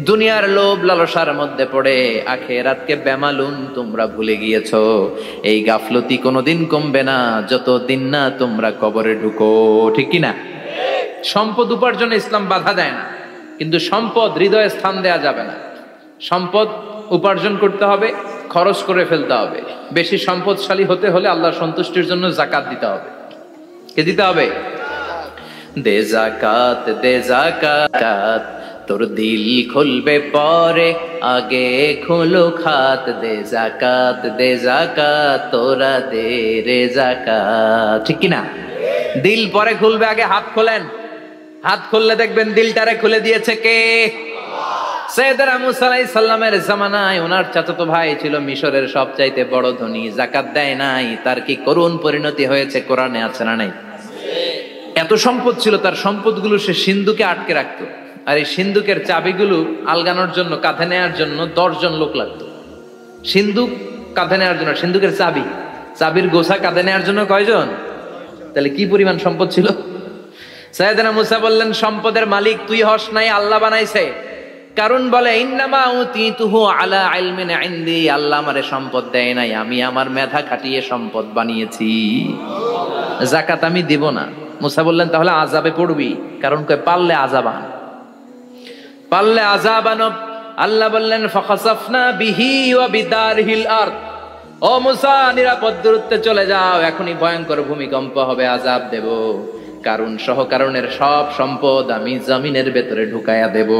দুনিয়ার লোভ লালসার মধ্যে পড়ে আখিরাতকে বেমালুম তোমরা ভুলে গিয়েছো। এই গাফলতি কোনোদিন কমবে না যতদিন না তোমরা কবরে ঢুকো, ঠিক কি না? সম্পদ উপার্জনে ইসলাম বাধা দেয় না, কিন্তু সম্পদ হৃদয়ে স্থান দেয়া যাবে না। সম্পদ উপার্জন করতে হবে, খরচ করে ফেলতে হবে। বেশি সম্পদশালী হতে হলে আল্লাহর সন্তুষ্টির জন্য যাকাত দিতে হবে। কে দিতে হবে? দে যাকাত, দে যাকাত, তোর দিল খুলবে পরে, আগে খুলো খাত। দে যাকাত, দে যাকাত, তোরা দে রে যাকাত, ঠিক কি না? দিল পরে খুলবে, আগে হাত খোলেন। হাত খুললে দেখবেন দিলটারে খুলে দিয়েছে কে? সাইয়েদনা মুসা আলাইহিস সালামের জামানায় ওনার চাচাতো ভাই ছিল মিশরের সবচাইতে বড় ধনী, যাকাত দেয় নাই। তার কি করুণ পরিণতি হয়েছে কোরআনে আছে না নাই? এত সম্পদ ছিল, তার সম্পদগুলো সে সিন্ধুকে আটকে রাখতো। আর এই সিন্ধুকের চাবিগুলো আলগানোর জন্য, কাঁধে নেওয়ার জন্য 10 জন লোক লাগতো। সিন্ধুক কাঁধে নেওয়ার জন্য, সিন্ধুকের চাবির গোছা কাঁধে নেওয়ার জন্য কয়জন? তাহলে কি পরিমাণ সম্পদ ছিল? সাইয়েদনা মুসা বললেন, সম্পদের মালিক তুই হস নাই, আল্লাহ বানাইছে। কারণ বলে ইন্নামা উতিতুহু আলা ইলমিন ইনদি, আল্লাহ আমারে সম্পদ দেয় নাই, আমি আমার মেধা খাটিয়ে সম্পদ বানিয়েছি। যাকাত আমি দিব না। মুসা বললেন তাহলে আযাবে পড়বি, কারণ কয় পারলে আযাব আন, পারলে আযাব আনো। আল্লাহ বললেন ফাখাসাফনা বিহি ওয়া বিদারহিল আরদ, ও মুসা নিরাপদ দূরত্বে চলে যাও, এখনই ভয়ঙ্কর ভূমিকম্প হবে, আযাব দেব। কারণ সহ কারণের সব সম্পদ আমি জমিনের ভেতরে ঢুকায়া দেব।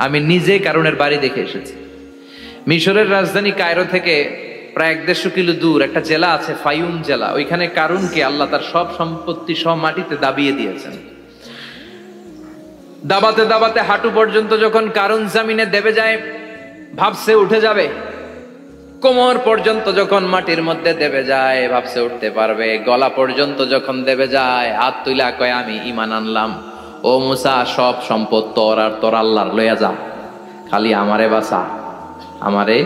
আমি নিজে কারণের বাড়ি দেখে এসেছি। মিশরের রাজধানী কায়রো থেকে প্রায় 150 কিলো দূর একটা জেলা আছে, ফায়ুম জেলা। ওইখানে কারুনকে আল্লাহ তার সব সম্পত্তি সহ মাটিতে দাবিয়ে দিয়েছেন। দাবাতে দাবাতে হাঁটু পর্যন্ত যখন কারুন জামিনে দেবে যায়, ভাবছে উঠে যাবে। কোমর পর্যন্ত যখন মাটির মধ্যে দেবে যায়, ভাবছে উঠতে পারবে। গলা পর্যন্ত যখন দেবে যায়, হাত তুইলা কয় আমি ঈমান আনলাম। ও মুসা, সব সম্পদ তোর আর তোর আল্লাহর লইয়া যা, খালি আমারে বাঁচা, আমারে।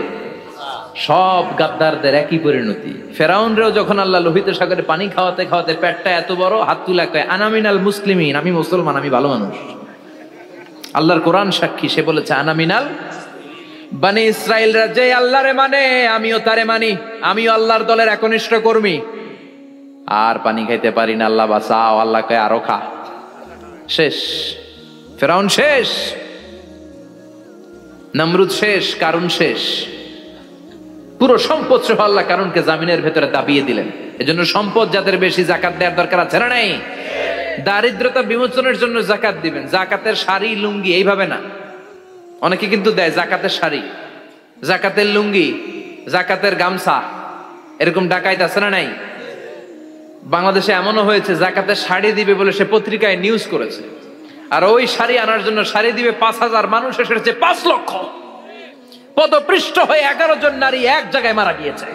সব গাদ্দারদের একই পরিণতি। ফেরাউনরেও যখন আল্লাহ লোহিত সাগরে পানি খাওয়াতে খাওয়াতে পেটটা এত বড়, হাত তুলা কয় আনা মিনাল মুসলিমিন, আমি মুসলমান, আমি ভালো মানুষ। আল্লাহর কোরআন সাক্ষী, সে বলেছে আনা মিনাল বনি ইসরাইলরা যে আল্লাহরে মানে, আমিও তারে মানি, আমিও আল্লাহর দলের একনিষ্ঠ কর্মী। আর পানি খাইতে পারি না, আল্লাহ বাঁচাও। আল্লাহ কয় আরো খা। শেষ, ফেরাউন শেষ, নমরুদ শেষ, কারুন শেষ। পুরো সম্পদ সহ আল্লাহ কারুনকে জামিনের ভেতরে দাবিয়ে দিলেন। এজন্য সম্পদ যাদের বেশি, যাকাত দেওয়ার দরকার আছে না নাই? দারিদ্রতা বিমোচনের জন্য যাকাত দিবেন। যাকাতের শাড়ি লুঙ্গি এইভাবে না, অনেকে কিন্তু দেয় জাকাতের শাড়ি, জাকাতের লুঙ্গি, জাকাতের গামছা, এরকম ডাকাইত আছে না নাই? বাংলাদেশে এমনও হয়েছে জাকাতের শাড়ি দিবে বলে সে পত্রিকায় নিউজ করেছে, আর ওই শাড়ি আনার জন্য শাড়ি দিবে 5000, মানুষ এসেছে 5 লক্ষ। পদপৃষ্ঠ হয়ে 11 জন নারী এক জায়গায় মারা গিয়েছে।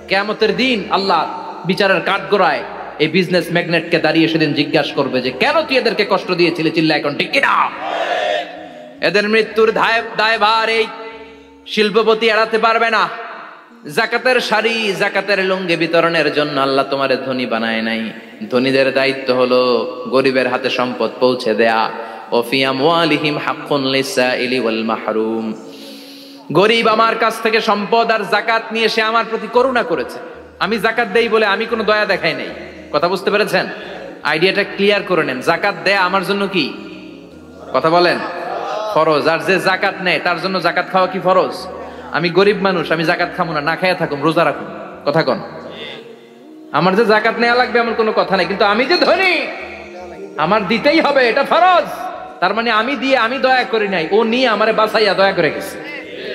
কিয়ামতের দিন আল্লাহ বিচারের কাঠগড়ায় এই বিজনেস ম্যাগনেটকে দাঁড়িয়ে সেদিন জিজ্ঞাসা করবে যে কেন তুই এদেরকে কষ্ট দিয়েছিলি? চিল্লা এখন ঠিক কিনা? এদের মৃত্যুর দায়ভার এই শিল্পপতি এড়াতে পারবে না। যাকাতের শাড়ি, যাকাতের লুঙ্গি বিতরণের জন্য আল্লাহ তোমারে ধনী বানায় নাই। ধনীদের দায়িত্ব হলো গরিবের হাতে সম্পদ পৌঁছে দেয়া। ও ফি আমওয়ালিহিম হাক্কুন লিসাইলি ওয়াল মাহরুম। গরিব আমার কাছ থেকে সম্পদ আর যাকাত নিয়ে সে আমার প্রতি করুণা করেছে, আমি যাকাত দেই বলে আমি কোনো দয়া দেখাই নাই। কথা বুঝতে পেরেছেন? আইডিয়াটা ক্লিয়ার করে নেন। যাকাত দেয়া আমার জন্য কি? কথা বলেন, ফরজ। আর যে যাকাত নেয় তার জন্য যাকাত খাওয়া কি ফরজ? আমি গরিব মানুষ, আমি যাকাত খাবো না, না খাইয়া থাকুম, রোজা রাখুন। কথা কন, আমার যে যাকাত নেওয়া লাগবে এমন কোনো কথা নেই, কিন্তু আমি যে ধনী আমার দিতেই হবে, এটা ফরজ। তার মানে আমি দিয়ে আমি দয়া করি নাই, ও নিয়ে আমারে বাঁচাইয়া দয়া করে গেছে।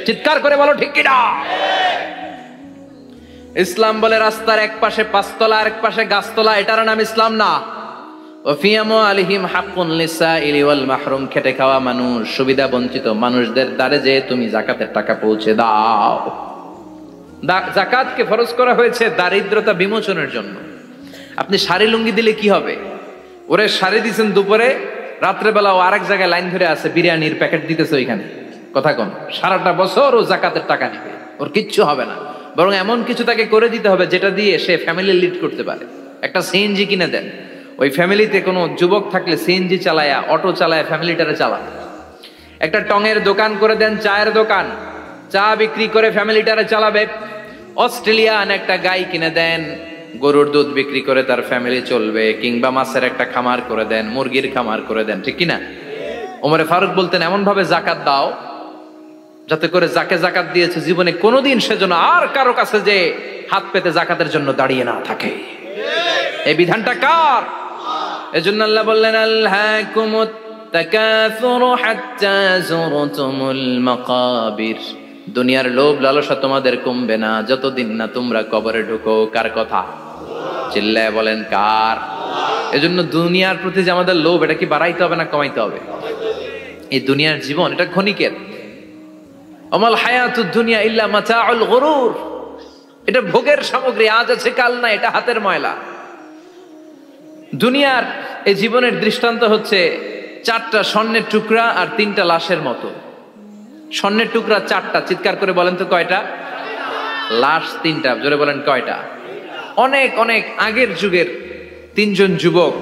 চিৎকার করে বলো ঠিক কিনা? ইসলাম বলে রাস্তার এক পাশে 5 তলা আর এক পাশে গাছতলা, এটার নাম ইসলাম না। খেটে খাওয়া মানুষ, সুবিধা বঞ্চিত মানুষদের দ্বারে যে তুমি যাকাতের টাকা পৌঁছে দাও। যাকাতকে ফরজ করা হয়েছে দারিদ্রতা বিমোচনের জন্য। আপনি শাড়ি লুঙ্গি দিলে কি হবে? ওরে শাড়ি দিচ্ছেন দুপুরে, রাত্রেবেলা ও আরেক জায়গায় লাইন ধরে আছে, বিরিয়ানির প্যাকেট দিতেছে ওইখানে। কথা কন, সারাটা বছর ও যাকাতের টাকা নিবে, ও ওর কিচ্ছু হবে না, বরং এমন কিছু তাকে করে দিতে হবে যেটা দিয়ে সে ফ্যামিলি লিড করতে পারে। একটা সিএনজি কিনে দেন, ওই ফ্যামিলিতে কোনো যুবক থাকলে সিএনজি চালায়া, অটো চালায় ফ্যামিলিটারে চালায়। একটা টঙের দোকান করে দেন, চায়ের দোকান, চা বিক্রি করে ফ্যামিলিটারে চালাবে। অস্ট্রেলিয়ান একটা গাই কিনে দেন, গরুর দুধ বিক্রি করে তার ফ্যামিলি চলবে। কিংবা মাছের একটা খামার করে দেন, মুরগির খামার করে দেন, ঠিক কিনা? ওমরে ফারুক বলতেন এমন ভাবে জাকাত দাও যাতে করে যাকে জাকাত দিয়েছে জীবনে কোনোদিন সেজন্য আর কারো কাছে যে হাত পেতে জাকাতের জন্য দাঁড়িয়ে না থাকে। এই বিধানটা কার? এজন্য আল্লাহ বললেন আলহাকুমুত তাকাসুরু হাত্তা যুরতুমুল মাকাবির। দুনিয়ার লোভ লালসা তোমাদের কমবে না যতদিন না তোমরা কবরে ঢুকো। কার কথা? চিল্লায় বলেন কার? এজন্য দুনিয়ার প্রতি যে আমাদের লোভ, এটা কি বাড়াইতে হবে না কমাইতে হবে? এই দুনিয়ার জীবন এটা ক্ষণিকের। আমাল হায়াতুদ দুনিয়া ইল্লা মাতাউল গুরুর। এটা ভোগের সামগ্রী, আজ আছে কাল না, এটা হাতের ময়লা। দুনিয়ার এই জীবনের দৃষ্টান্ত হচ্ছে 4টা স্বর্ণের টুকরা আর 3টা লাশের মতো। স্বর্ণের টুকরা 4টা, চিৎকার করে বলেন তো কয়টা? লাশ 3টা, জোরে বলেন কয়টা? অনেক অনেক আগের যুগের 3জন যুবক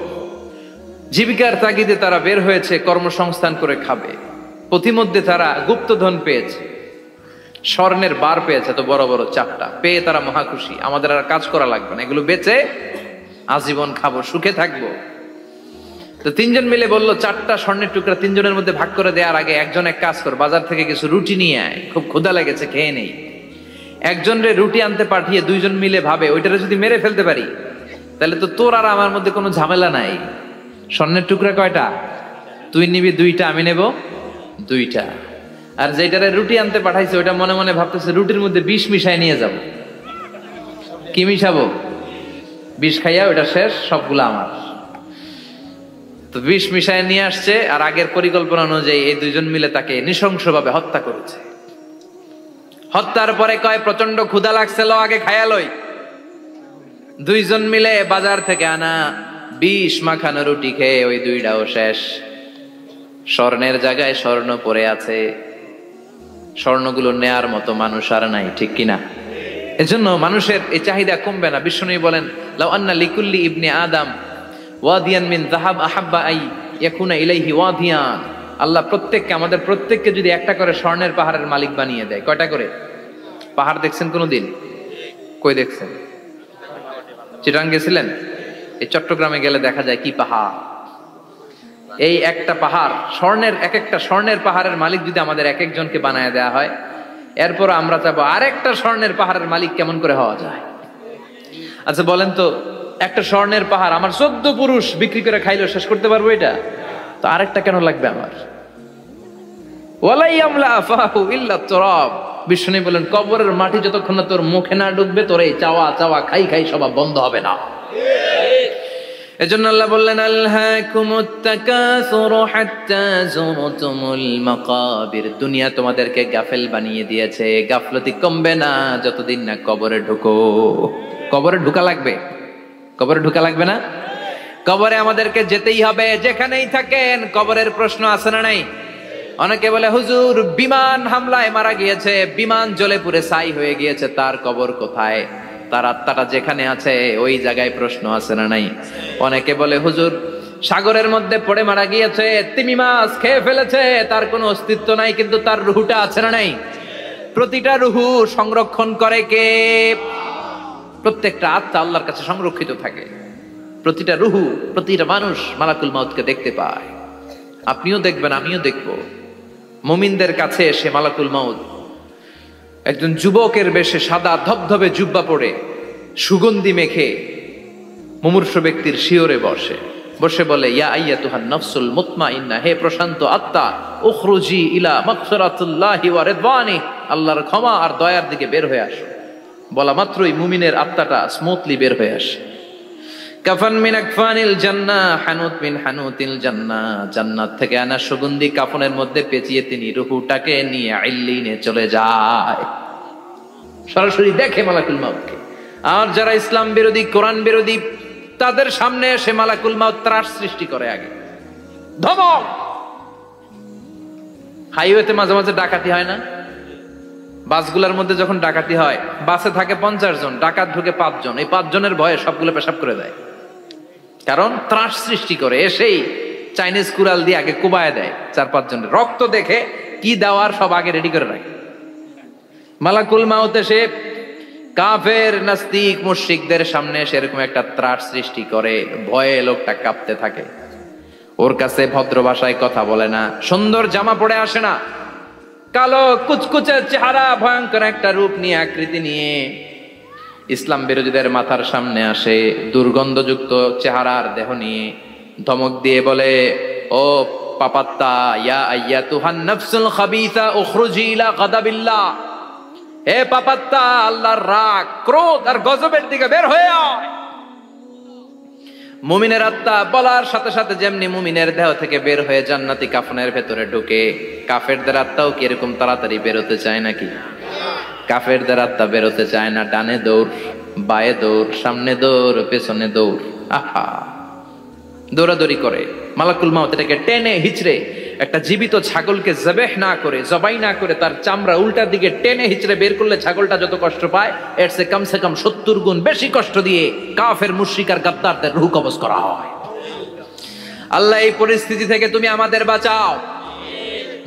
জীবিকার তাগিদে তারা বের হয়েছে কর্মসংস্থান করে খাবে। পথিমধ্যে তারা গুপ্তধন পেয়েছে, স্বর্ণের বার পেয়েছে, তো বড় বড় 4টা পেয়ে তারা মহা খুশি। আমাদের আর কাজ করা লাগবে না, এগুলো বেচে আজীবন খাবো, সুখে থাকবো। তো 3জন মিলে বললো 4টা স্বর্ণের টুকরা 3জনের মধ্যে ভাগ করে দেওয়ার আগে একজন এক কাজ কর, বাজার থেকে কিছু রুটি নিয়ে আয়, খুব ক্ষুধা লেগেছে, খেয়ে নেই। একজনের রুটি আনতে পাঠিয়ে 2জন মিলে ভাবে ওইটারে যদি মেরে ফেলতে পারি তাহলে তো তোর আর আমার মধ্যে কোনো ঝামেলা নাই। স্বর্ণের টুকরা কয়টা? তুই নিবি 2টা, আমি নেব 2টা। আর যেটারে রুটি আনতে পাঠাইছে ওইটা মনে মনে ভাবতেছে রুটির মধ্যে বিষ মিশাই নিয়ে যাব। কি মিশাবো? বিষ খাইয়া ওইটা শেষ, সবগুলো আমার। তো বিষ মিশায় নিয়ে আসছে, আর আগের পরিকল্পনা অনুযায়ী এই 2জন মিলে তাকে নৃশংসভাবে হত্যা করেছে। হত্যার পরে কয় প্রচন্ড ক্ষুধা লাগছে, লো আগে খায়া লই। 2জন মিলে বাজার থেকে আনা বিষ মাখানো রুটি খেয়ে ওই 2টাও শেষ। স্বর্ণের জায়গায় স্বর্ণ পড়ে আছে, স্বর্ণগুলো নেয়ার মতো মানুষ আর নাই, ঠিক কিনা? এজন্য মানুষের এই চাহিদা কমবে না। বিষ্ণু বলেন লাউ আন্না লিকুল্লি ইবনে আদম ওয়াদিয়ান মিন যাহাব আহাব্বা আই ইয়াকুনা ইলাইহি ওয়াদিয়ান। আল্লাহ প্রত্যেককে, আমাদের প্রত্যেককে যদি একটা করে স্বর্ণের পাহাড়ের মালিক বানিয়ে দেয়। কয়টা করে পাহাড় দেখছেন কোনোদিন? কই দেখছেন? চিটাং গেছিলেন? এই চট্টগ্রামে গেলে দেখা যায় কি পাহাড়। এই একটা পাহাড় স্বর্ণের, এক একটা স্বর্ণের পাহাড়ের মালিক যদি আমাদের এক একজনকে বানায় দেওয়া হয়, এরপর আমরা চাবো আরেকটা স্বর্ণের পাহাড়ের মালিক কেমন করে হওয়া যায়। আচ্ছা বলেন তো, একটা স্বর্ণের পাহাড় আমার 14 পুরুষ বিক্রি করে খাইলেও শেষ করতে পারবো এটা? তো আরেকটা কেন লাগবে আমার? ওয়ালাই আমলা আফাহু ইল্লা তুরাব। বিষ্ণু বলেন কবরের মাটি যতক্ষণ না তোর মুখে না ঢুকবে তোর এই চাওয়া চাওয়া খাই খাই সব বন্ধ হবে না। এজন্য আল্লাহ বললেন আলহাকুমুত তাকাসুরু হাত্তা যুরতুমুল মাকাবির। দুনিয়া তোমাদেরকে গাফেল বানিয়ে দিয়েছে, গাফলতি কমবে না যতদিন না কবরে ঢুকো। কবরে ঢুকা লাগবে, কবরে ঢুকা লাগবে না? কবরে আমাদেরকে যেতেই হবে, যেখানেই থাকেন। কবরের প্রশ্ন আছে না নাই? অনেকে বলে হুজুর বিমান হামলায় মারা গিয়েছে, বিমান জ্বলে পুড়ে ছাই হয়ে গিয়েছে, তার কবর কোথায়? তার আত্মাটা যেখানে আছে ওই জায়গায় প্রশ্ন আছে না নাই? অনেকে বলে হুজুর সাগরের মধ্যে পড়ে মারা গিয়েছে, তিমি মাছ খেয়ে ফেলেছে, তার কোনো অস্তিত্ব নাই, কিন্তু তার রুহুটা আছে না নাই? প্রতিটা রুহু সংরক্ষণ করে কে? প্রত্যেকটা আত্মা আল্লাহর কাছে সংরক্ষিত থাকে। প্রতিটা রুহু, প্রতিটা মানুষ মালাকুল মাউতকে দেখতে পায়। আপনিও দেখবেন, আমিও দেখব। মুমিনদের কাছে এসে মালাকুল মাউত একজন যুবকের বেশে সাদা ধবধবে জুব্বা পরে সুগন্ধি মেখে মুমূর্ষু ব্যক্তির শিয়রে বসে বসে বলে ইয়া আইয়াতুহান নাফসুল মুতমাইন্না, হে প্রশান্ত আত্মা, উখরুজি ইলা মাগফিরাতুল্লাহি ওয়া রিদওয়ানি, আল্লাহর ক্ষমা আর দয়ার দিকে বের হয়ে আসো। বলা মাত্রই মুমিনের আত্মাটা স্মুথলি বের হয়ে আসে। কাফান মিন আকফানিল জান্নাহ, হানুত মিন হানুতিল জান্নাহ, জান্নাত থেকে আনা সুগন্ধি কাফনের মধ্যে পেঁচিয়ে তিনি রূহটাকে নিয়ে ইল্লিনে চলে যায়। সরাসরি দেখে মালাকুল মাউতকে। আর যারা ইসলাম বিরোধী, কোরআন বিরোধী, তাদের সামনে এসে মালাকুল মাউত ত্রাস সৃষ্টি করে। আগে ধমক। হাইওয়েতে মাঝে মাঝে ডাকাতি হয় না? বাসগুলোর মধ্যে যখন ডাকাতি হয়, বাসে থাকে 50 জন, ডাকাত ঢুকে 5 জন, এই 5 জনের ভয়ে সবগুলো পেশাব করে দেয়, কারণ ত্রাস সৃষ্টি করে। এসেই চাইনিজ কুড়াল দিয়ে আগে কুবায় দেয় 4-5 জনের, রক্ত দেখে কি দেওয়ার সব আগে রেডি করে রাখে। মালাকুল মাউত এসে কাফের নাস্তিক মুশরিকদের সামনে সেরকম একটা ত্রাস সৃষ্টি করে, ভয়ে লোকটা কাঁপতে থাকে। ওর কাছে ভদ্র ভাষায় কথা বলে না, সুন্দর জামা পরে আসে না, কালো কুচকুচে চেহারা, ভয়ঙ্কর একটা রূপ নিয়ে, আকৃতি নিয়ে ইসলাম বিরোধীদের মাথার সামনে আসে, দুর্গন্ধযুক্ত চেহারার দেহ নিয়ে ধমক দিয়ে বলে, ও পাপাত্তা, ইয়া আইয়াতুহান নাফসুল খাবিসা উখরুজি ইলা গাদাবিল্লাহ, হে পাপাত্তা, আল্লাহর রাগ, ক্রোধ আর গজবের দিকে বের হয়ে আয়। মুমিনের আত্মা বলার সাথে সাথে যেমনি মুমিনের দেহ থেকে বের হয়ে জান্নাতি কাফনের ভেতরে ঢুকে, কাফেরদের আত্মাও কি এরকম তাড়াতাড়ি বেরোতে চায় নাকি? কাফেরদের আত্মা বেরোতে চায় না, ডানে দৌড়, বায়ে দৌড়, সামনে দৌড়, পেছনে দৌড়, আহা দৌড়াদৌড়ি করে। মালাকুল মাউত এটাকে টেনে হিচড়ে, একটা জীবিত ছাগলকে জবেহ না করে, জবাই না করে, তার চামড়া উল্টার দিকে টেনে হিচড়ে বের করলে ছাগলটা যত কষ্ট পায়, এর সে কমসে কম 70 গুণ বেশি কষ্ট দিয়ে কাফের মুশরিক আর গাদ্দারদের রূহ কবজ করা হয়। আল্লাহ এই পরিস্থিতি থেকে তুমি আমাদের বাঁচাও।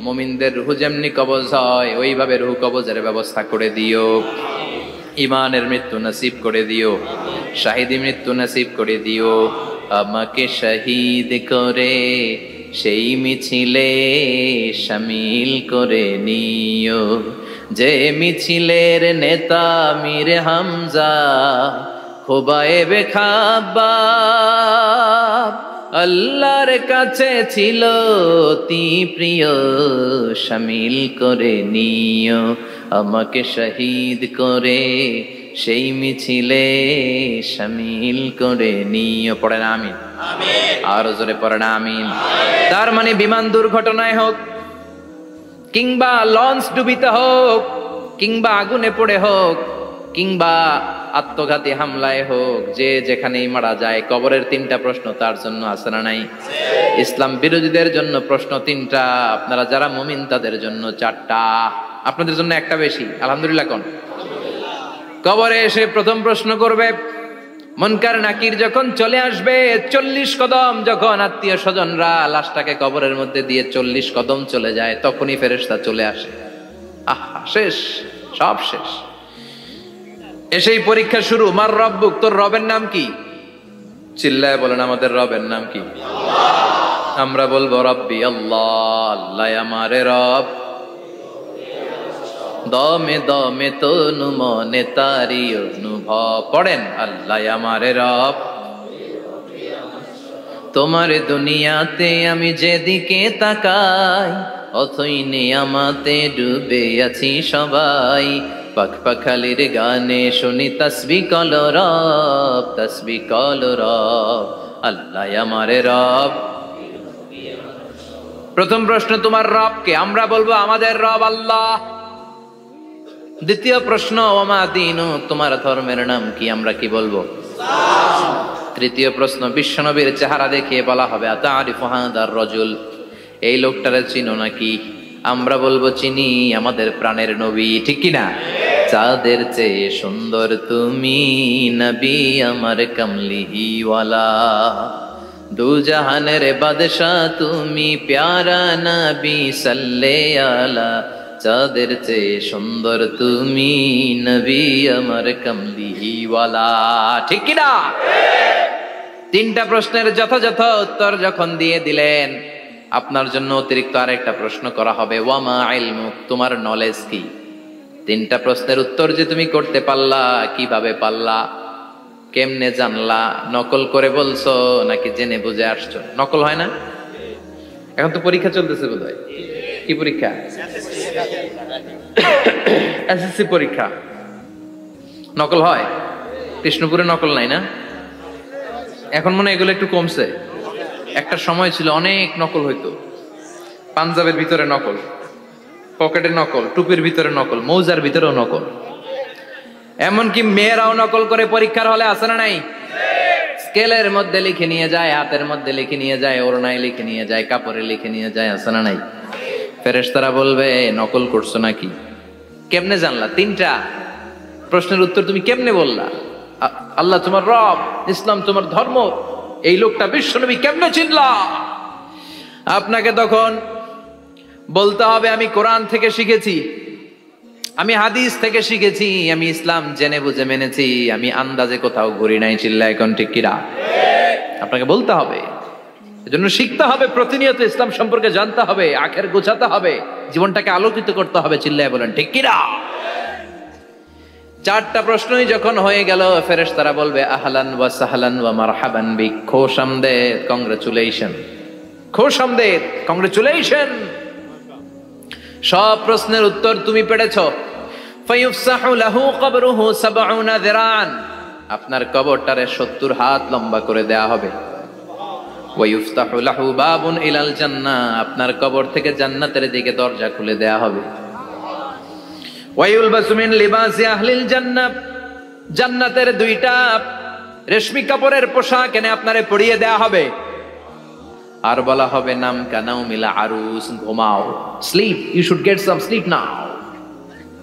মুমিনদের রূহ যেমনি কবজ হয়, ওইভাবে রূহ কবজের ব্যবস্থা করে দিও। ইমানের মৃত্যু নসিব করে দিও, শাহিদি মৃত্যু নসিব করে দিও। আমাকে শহীদ করে সেই মিছিলে শামিল করে নিও, যে মিছিলের নেতা মীর হামজা খুবাইবে খাব্বাব, আল্লাহর কাছে ছিল অতি প্রিয়, শামিল করে নিও। আমাকে শহীদ করে সেই মিছিলে শামিল করে নিও। পড়েন আমিন, আর জোরে পড়েন আমিন। তার মানে বিমান দুর্ঘটনায় হোক, কিংবা লঞ্চ ডুবিতে হোক, কিংবা আগুনে পড়ে হোক, কিংবা আত্মঘাতী হামলায় হোক, যে যেখানেই মারা যায়, কবরের 3টা প্রশ্ন তার জন্য আছে না নাই? ইসলাম বিরোধীদের জন্য প্রশ্ন 3টা, আপনারা যারা মুমিন তাদের জন্য 4টা, আপনাদের জন্য একটা বেশি। আলহামদুলিল্লাহ কোন? কবরে এসে প্রথম প্রশ্ন করবে, মুনকার নাকির যখন চলে আসবে, 40 কদম যখন আত্মীয় স্বজনরা লাশটাকে কবরের মধ্যে দিয়ে 40 কদম চলে যায়, তখনই ফেরেশতা চলে আসে। আহা, শেষ, সব শেষ। এসেই পরীক্ষা শুরু। মার রব্বুক, তোর রবের নাম কি? চিল্লায় বলেন, আমাদের রবের নাম কি? আমরা বলবো রব্বি আল্লাহ, আল্লাহ আমারে রব। দমে দমে তনু মনে তারি অনুভব। পড়েন, আল্লাহ আমারে রব। তোমার দুনিয়াতে আমি যেদিকে তাকাই, অথই নিয়ামতে ডুবে আছি সবাই। পাখ পাখালির গানে শুনি তসবিহ কল রব, তসবিহ কল রব, আল্লাহ আমারে রব। প্রথম প্রশ্ন, তোমার রব কে? আমরা বলবো আমাদের রব আল্লাহ। দ্বিতীয় প্রশ্ন, ওমা দীনু, তোমার ধর্মের নাম কি? আমরা কি বলবো? তৃতীয় প্রশ্ন, বিশ্বনবীর চেহারা দেখিয়ে বলা হবে, আতারিফু হাদার রাজুল, এই লোকটারে চিনো নাকি? আমরা বলবো চিনি, আমাদের প্রাণের নবী, ঠিক কি না? চাঁদের চেয়ে সুন্দর তুমি নবী আমার কমলিওয়ালা, দু জাহানের বাদশাহ তুমি প্যারা নবী সাল্লে আলা, চাঁদের চেয়ে সুন্দর তুমি নবী আমার কমলিওয়ালা, ঠিক কি না? 3টা প্রশ্নের যথাযথ উত্তর যখন দিয়ে দিলেন, আপনার জন্য অতিরিক্ত আরেকটা প্রশ্ন করা হবে, ওয়ামা ইলমুক, তোমার নলেজ কি? 3টা প্রশ্নের উত্তর যে তুমি করতে পারলা, কিভাবে পারলা, কেমনে জানলা? নকল করে বলছো নাকি জেনে বুঝে আসছো? নকল হয় না? এখন তো পরীক্ষা চলতেছে বোধহয়। কি পরীক্ষা? এসএসসি পরীক্ষা। নকল হয়? কৃষ্ণপুরে নকল নাই না? এখন মনে হয় এগুলো একটু কমছে। একটা সময় ছিল অনেক নকল হইতো। পাঞ্জাবের ভিতরে নকল, পকেটে নকল, টুপির ভিতরে নকল, মৌজার ভিতরেও নকল, এমনকি মেয়েরাও নকল করে পরীক্ষার হলে আসে না নাই? স্কেলের মধ্যে লিখে নিয়ে যায়, হাতের মধ্যে লিখে নিয়ে যায়, ওড়নায় লিখে নিয়ে যায়, কাপড়ে লিখে নিয়ে যায়, আসে না নাই? ফেরেশতারা বলবে, নকল করছো নাকি? কেমনে জানলা? তিনটা প্রশ্নের উত্তর তুমি কেমনে বললা? আল্লাহ তোমার রব, ইসলাম তোমার ধর্ম, এই লোকটা বিশ্বনবী, কেমনে চিনলা? আপনাকে তখন বলতে হবে আমি কোরআন থেকে শিখেছি, আমি হাদিস থেকে শিখেছি, আমি ইসলাম জেনে বুঝে মেনেছি, আমি আন্দাজে কোথাও ঘুরি নাই। চিল্লা এখন ঠিক কিরা? আপনাকে বলতে হবে, এজন্য শিখতে হবে, প্রতিনিয়ত ইসলাম সম্পর্কে জানতে হবে, আখের গোছাতে হবে, জীবনটাকে আলোকিত করতে হবে। চিল্লায় বলেন ঠিক কিরা? চারটা প্রশ্নই যখন হয়ে গেল, ফেরেশতারা বলবে আহলান ওয়া সাহলান ওয়া মারহাবান বিক, খোশামদেদ, কংগ্রাচুলেশন, খোশামদেদ, কংগ্রাচুলেশন, সব প্রশ্নের উত্তর তুমি পেরেছো। ফায়ুফসাহু লাহু কবরুহু ৭০ যিরান, আপনার কবরটারে ৭০ হাত লম্বা করে দেয়া হবে। ওয়ায়ুফতাহু লাহু বাবুন ইলাল জান্নাহ, আপনার কবর থেকে জান্নাতের দিকে দরজা খুলে দেয়া হবে। ওয়ায়ুলবাসু মিন লিবাসি আহলিল জান্নাহ, জান্নাতের দুইটা রেশমি কাপড়ের পোশাক এনে আপনারে পরিয়ে দেয়া হবে। আর বলা হবে নাম কানাউমিল আরুস, ঘুমাও, sleep, you should get some sleep now,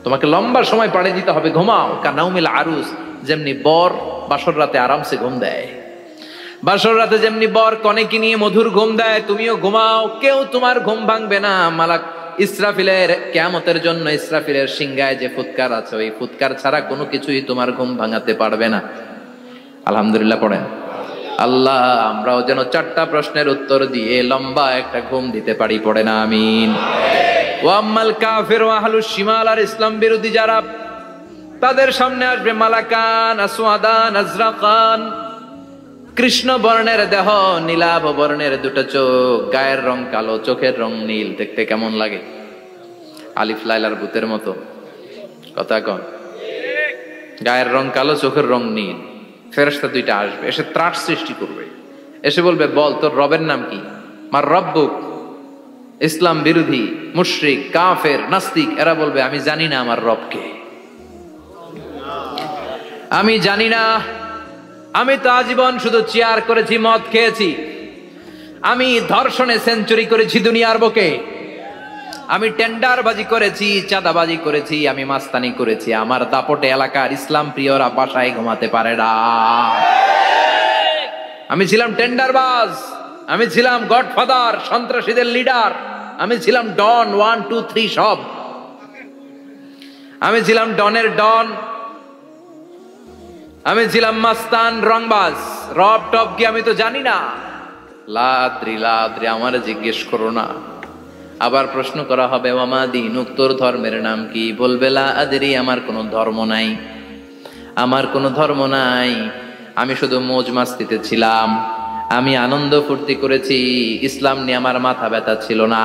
তোমাকে লম্বা সময় পাড়ে দিতে হবে, ঘুমাও। কানাউমিল আরুস, যেমনি বর বাসর রাতে আরামসে ঘুম দেয়, বাসর রাতে যেমনি বর কনেকে নিয়ে মধুর ঘুম দেয়, তুমিও ঘুমাও, কেউ তোমার ঘুম ভাঙবে না। মালাক ইসরাফিলের, কিয়ামতের জন্য ইসরাফিলের সিংহায় যে ফুৎকার আছে, ওই ফুৎকার ছাড়া কোনো কিছুই তোমার ঘুম ভাঙাতে পারবে না। আলহামদুলিল্লাহ পড়েন। আল্লাহ আমরাও যেন চারটা প্রশ্নের উত্তর দিয়ে লম্বা একটা ঘুম দিতে পারি, পড়ে না আমিন। ওয়াম্মাল কাফির ওয়া আহলুশ শিমাল, আর ইসলাম বিরোধী যারা, তাদের সামনে আসবে মালাকান আসওয়াদান আজরাকান, কৃষ্ণ বর্ণের দেহ, নীলাভ বর্ণের দুটো চোখ, গায়ের রং কালো, চোখের রং নীল, দেখতে কেমন লাগে? আলিফ লাইলার ভূতের মতো, কথা কন। গায়ের রং কালো, চোখের রং নীল। ফেরেশতা দুইটা আসবে, এসে ত্রাস সৃষ্টি করবে, এসে বলবে বল তোর রবের নাম কি? মার রব্বুক। ইসলাম বিরোধী মুশরিক, কাফের, নাস্তিক এরা বলবে আমি জানি না আমার রবকে, আমি জানি না, আমি তো আজীবন শুধু চেয়ার করেছি, মদ খেয়েছি, আমি ধর্ষণে সেঞ্চুরি করেছি দুনিয়ার বুকে, আমি টেন্ডারবাজি করেছি, চাঁদাবাজি করেছি, আমি মাস্তানি করেছি, আমার দাপটে এলাকার ইসলাম প্রিয়রা বাসায় ঘুমাতে পারে না। আমি ছিলাম টেন্ডারবাজ, আমি ছিলাম গডফাদার, সন্ত্রাসীদের লিডার, আমি ছিলাম ডন 1 2 3 সব, আমি ছিলাম ডনের ডন, আমি ছিলাম মাস্তান, রংবাজ, রব টপ কি আমি তো জানি না। লাদ্রি লাদ্রি, আমার জিজ্ঞেস করো না। আবার প্রশ্ন করা হবে ওয়ামা দীনুক, তোর ধর্মের নাম কি? বলবে লা আদরি, আমার কোনো ধর্ম নাই, আমার কোনো ধর্ম নাই, আমি শুধু মৌজ মাস্তিতে ছিলাম, আমি আনন্দ ফুর্তি করেছি, ইসলাম নিয়ে আমার মাথা ব্যথা ছিল না,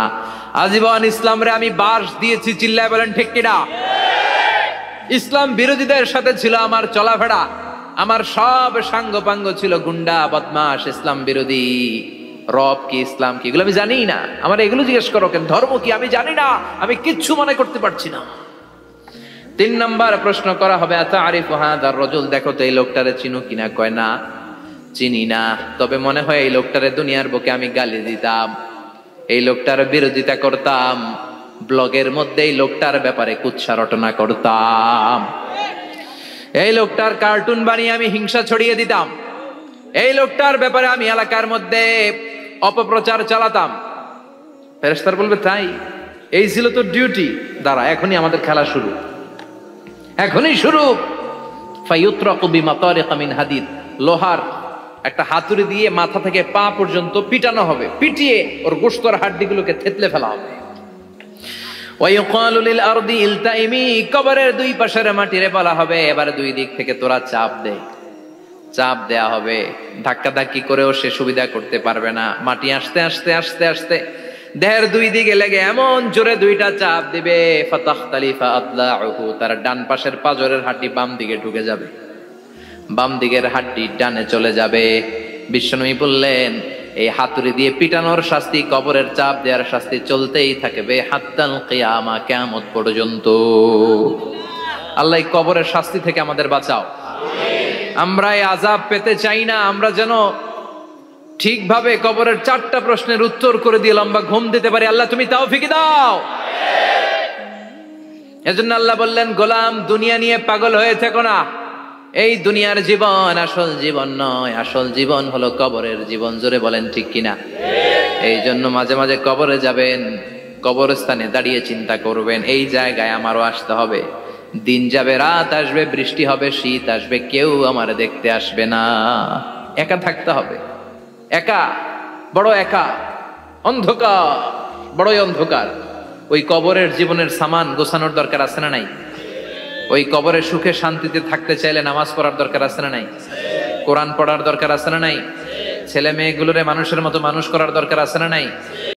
আজীবন ইসলামরে আমি বাস দিয়েছি। চিল্লায় বলেন ঠিক কিনা? ইসলাম বিরোধীদের সাথে ছিল আমার চলাফেরা, আমার সব সাঙ্গপাঙ্গ ছিল গুন্ডা, বদমাশ, ইসলাম বিরোধী। রব কি, ইসলাম কি, এগুলো আমি জানি না, আমার এগুলো জিজ্ঞেস করো কেন? ধর্ম কি আমি জানি না, আমি কিচ্ছু মনে করতে পারছি না। 3 নম্বর প্রশ্ন করা হবে আতারিফু হাদার রাজুল, দেখো তো এই লোকটারে চিনো কিনা? কয় না, চিনি না, তবে মনে হয় এই লোকটারে দুনিয়ার বুকে আমি গালি দিতাম, এই লোকটার বিরোধিতা করতাম, ব্লগের মধ্যে এই লোকটার ব্যাপারে কুৎসা রটনা করতাম, এই লোকটার কার্টুন বানিয়ে আমি হিংসা ছড়িয়ে দিতাম, এই লোকটার ব্যাপারে আমি এলাকার মধ্যে অপপ্রচার চালাতাম। ফেরেশতারা বলবে তাই, এই ছিল তোর ডিউটি, দাঁড়া এখনই আমাদের খেলা শুরু, এখনই শুরু। ফায়ুতরাকু বিমাতারিক মিন হাদিদ, লোহার একটা হাতুড়ি দিয়ে মাথা থেকে পা পর্যন্ত পিটানো হবে, পিটিয়ে ওর গোশতর হাড্ডিগুলোকে থেতলে ফেলা হবে। ওয়ায়ুকালু লিল আরদি ইলতাইমি, কবরের দুই পাশের মাটিরে বলা হবে এবারে দুই দিক থেকে তোরা চাপ দে, চাপ দেয়া হবে, ধাক্কা ধাক্কি করেও সে সুবিধা করতে পারবে না, মাটি আসতে আসতে আসতে আসতে দেহের দুই দিকে লেগে এমন জোরে দুইটা চাপ দিবে, ফাতাখতালিফা আদলাউহু, তার ডান পাশের পাজরের হাড্ডি বাম দিকে ঢুকে যাবে, বাম দিকের হাড্ডি ডানে চলে যাবে। বিশ্বনবী বললেন এই হাতুড়ি দিয়ে পিটানোর শাস্তি, কবরের চাপ দেওয়ার শাস্তি চলতেই থাকবে হাত্তাল কিয়ামা, কিয়ামত পর্যন্ত। আল্লাহ এই কবরের শাস্তি থেকে আমাদের বাঁচাও, আমরা এই আযাব পেতে চাই না, আমরা যেন ঠিকভাবে কবরের 4টা প্রশ্নের উত্তর করে দিয়ে লম্বা ঘুম দিতে পারি। আল্লাহ তুমি তৌফিক দাও। এজন্য আল্লাহ বললেন, গোলাম দুনিয়া নিয়ে পাগল হয়ে থেকো না। এই দুনিয়ার জীবন আসল জীবন নয়, আসল জীবন হলো কবরের জীবন। জোরে বলেন ঠিক কিনা? এই জন্য মাঝে মাঝে কবরে যাবেন, কবরস্থানে দাঁড়িয়ে চিন্তা করবেন, এই জায়গায় আমারও আসতে হবে। দিন যাবে, রাত আসবে, বৃষ্টি হবে, শীত আসবে, কেউ আমার দেখতে আসবে না। একা থাকতে হবে, একা, বড় একা, অন্ধকার, বড়ই অন্ধকার। ওই কবরের জীবনের সামান গোছানোর দরকার আছে না নাই? ওই কবরের সুখে শান্তিতে থাকতে চাইলে নামাজ পড়ার দরকার আছে না নাই? কোরআন পড়ার দরকার আছে না নাই? ছেলে মেয়েগুলোরে মানুষের মতো মানুষ করার দরকার আছে না নাই?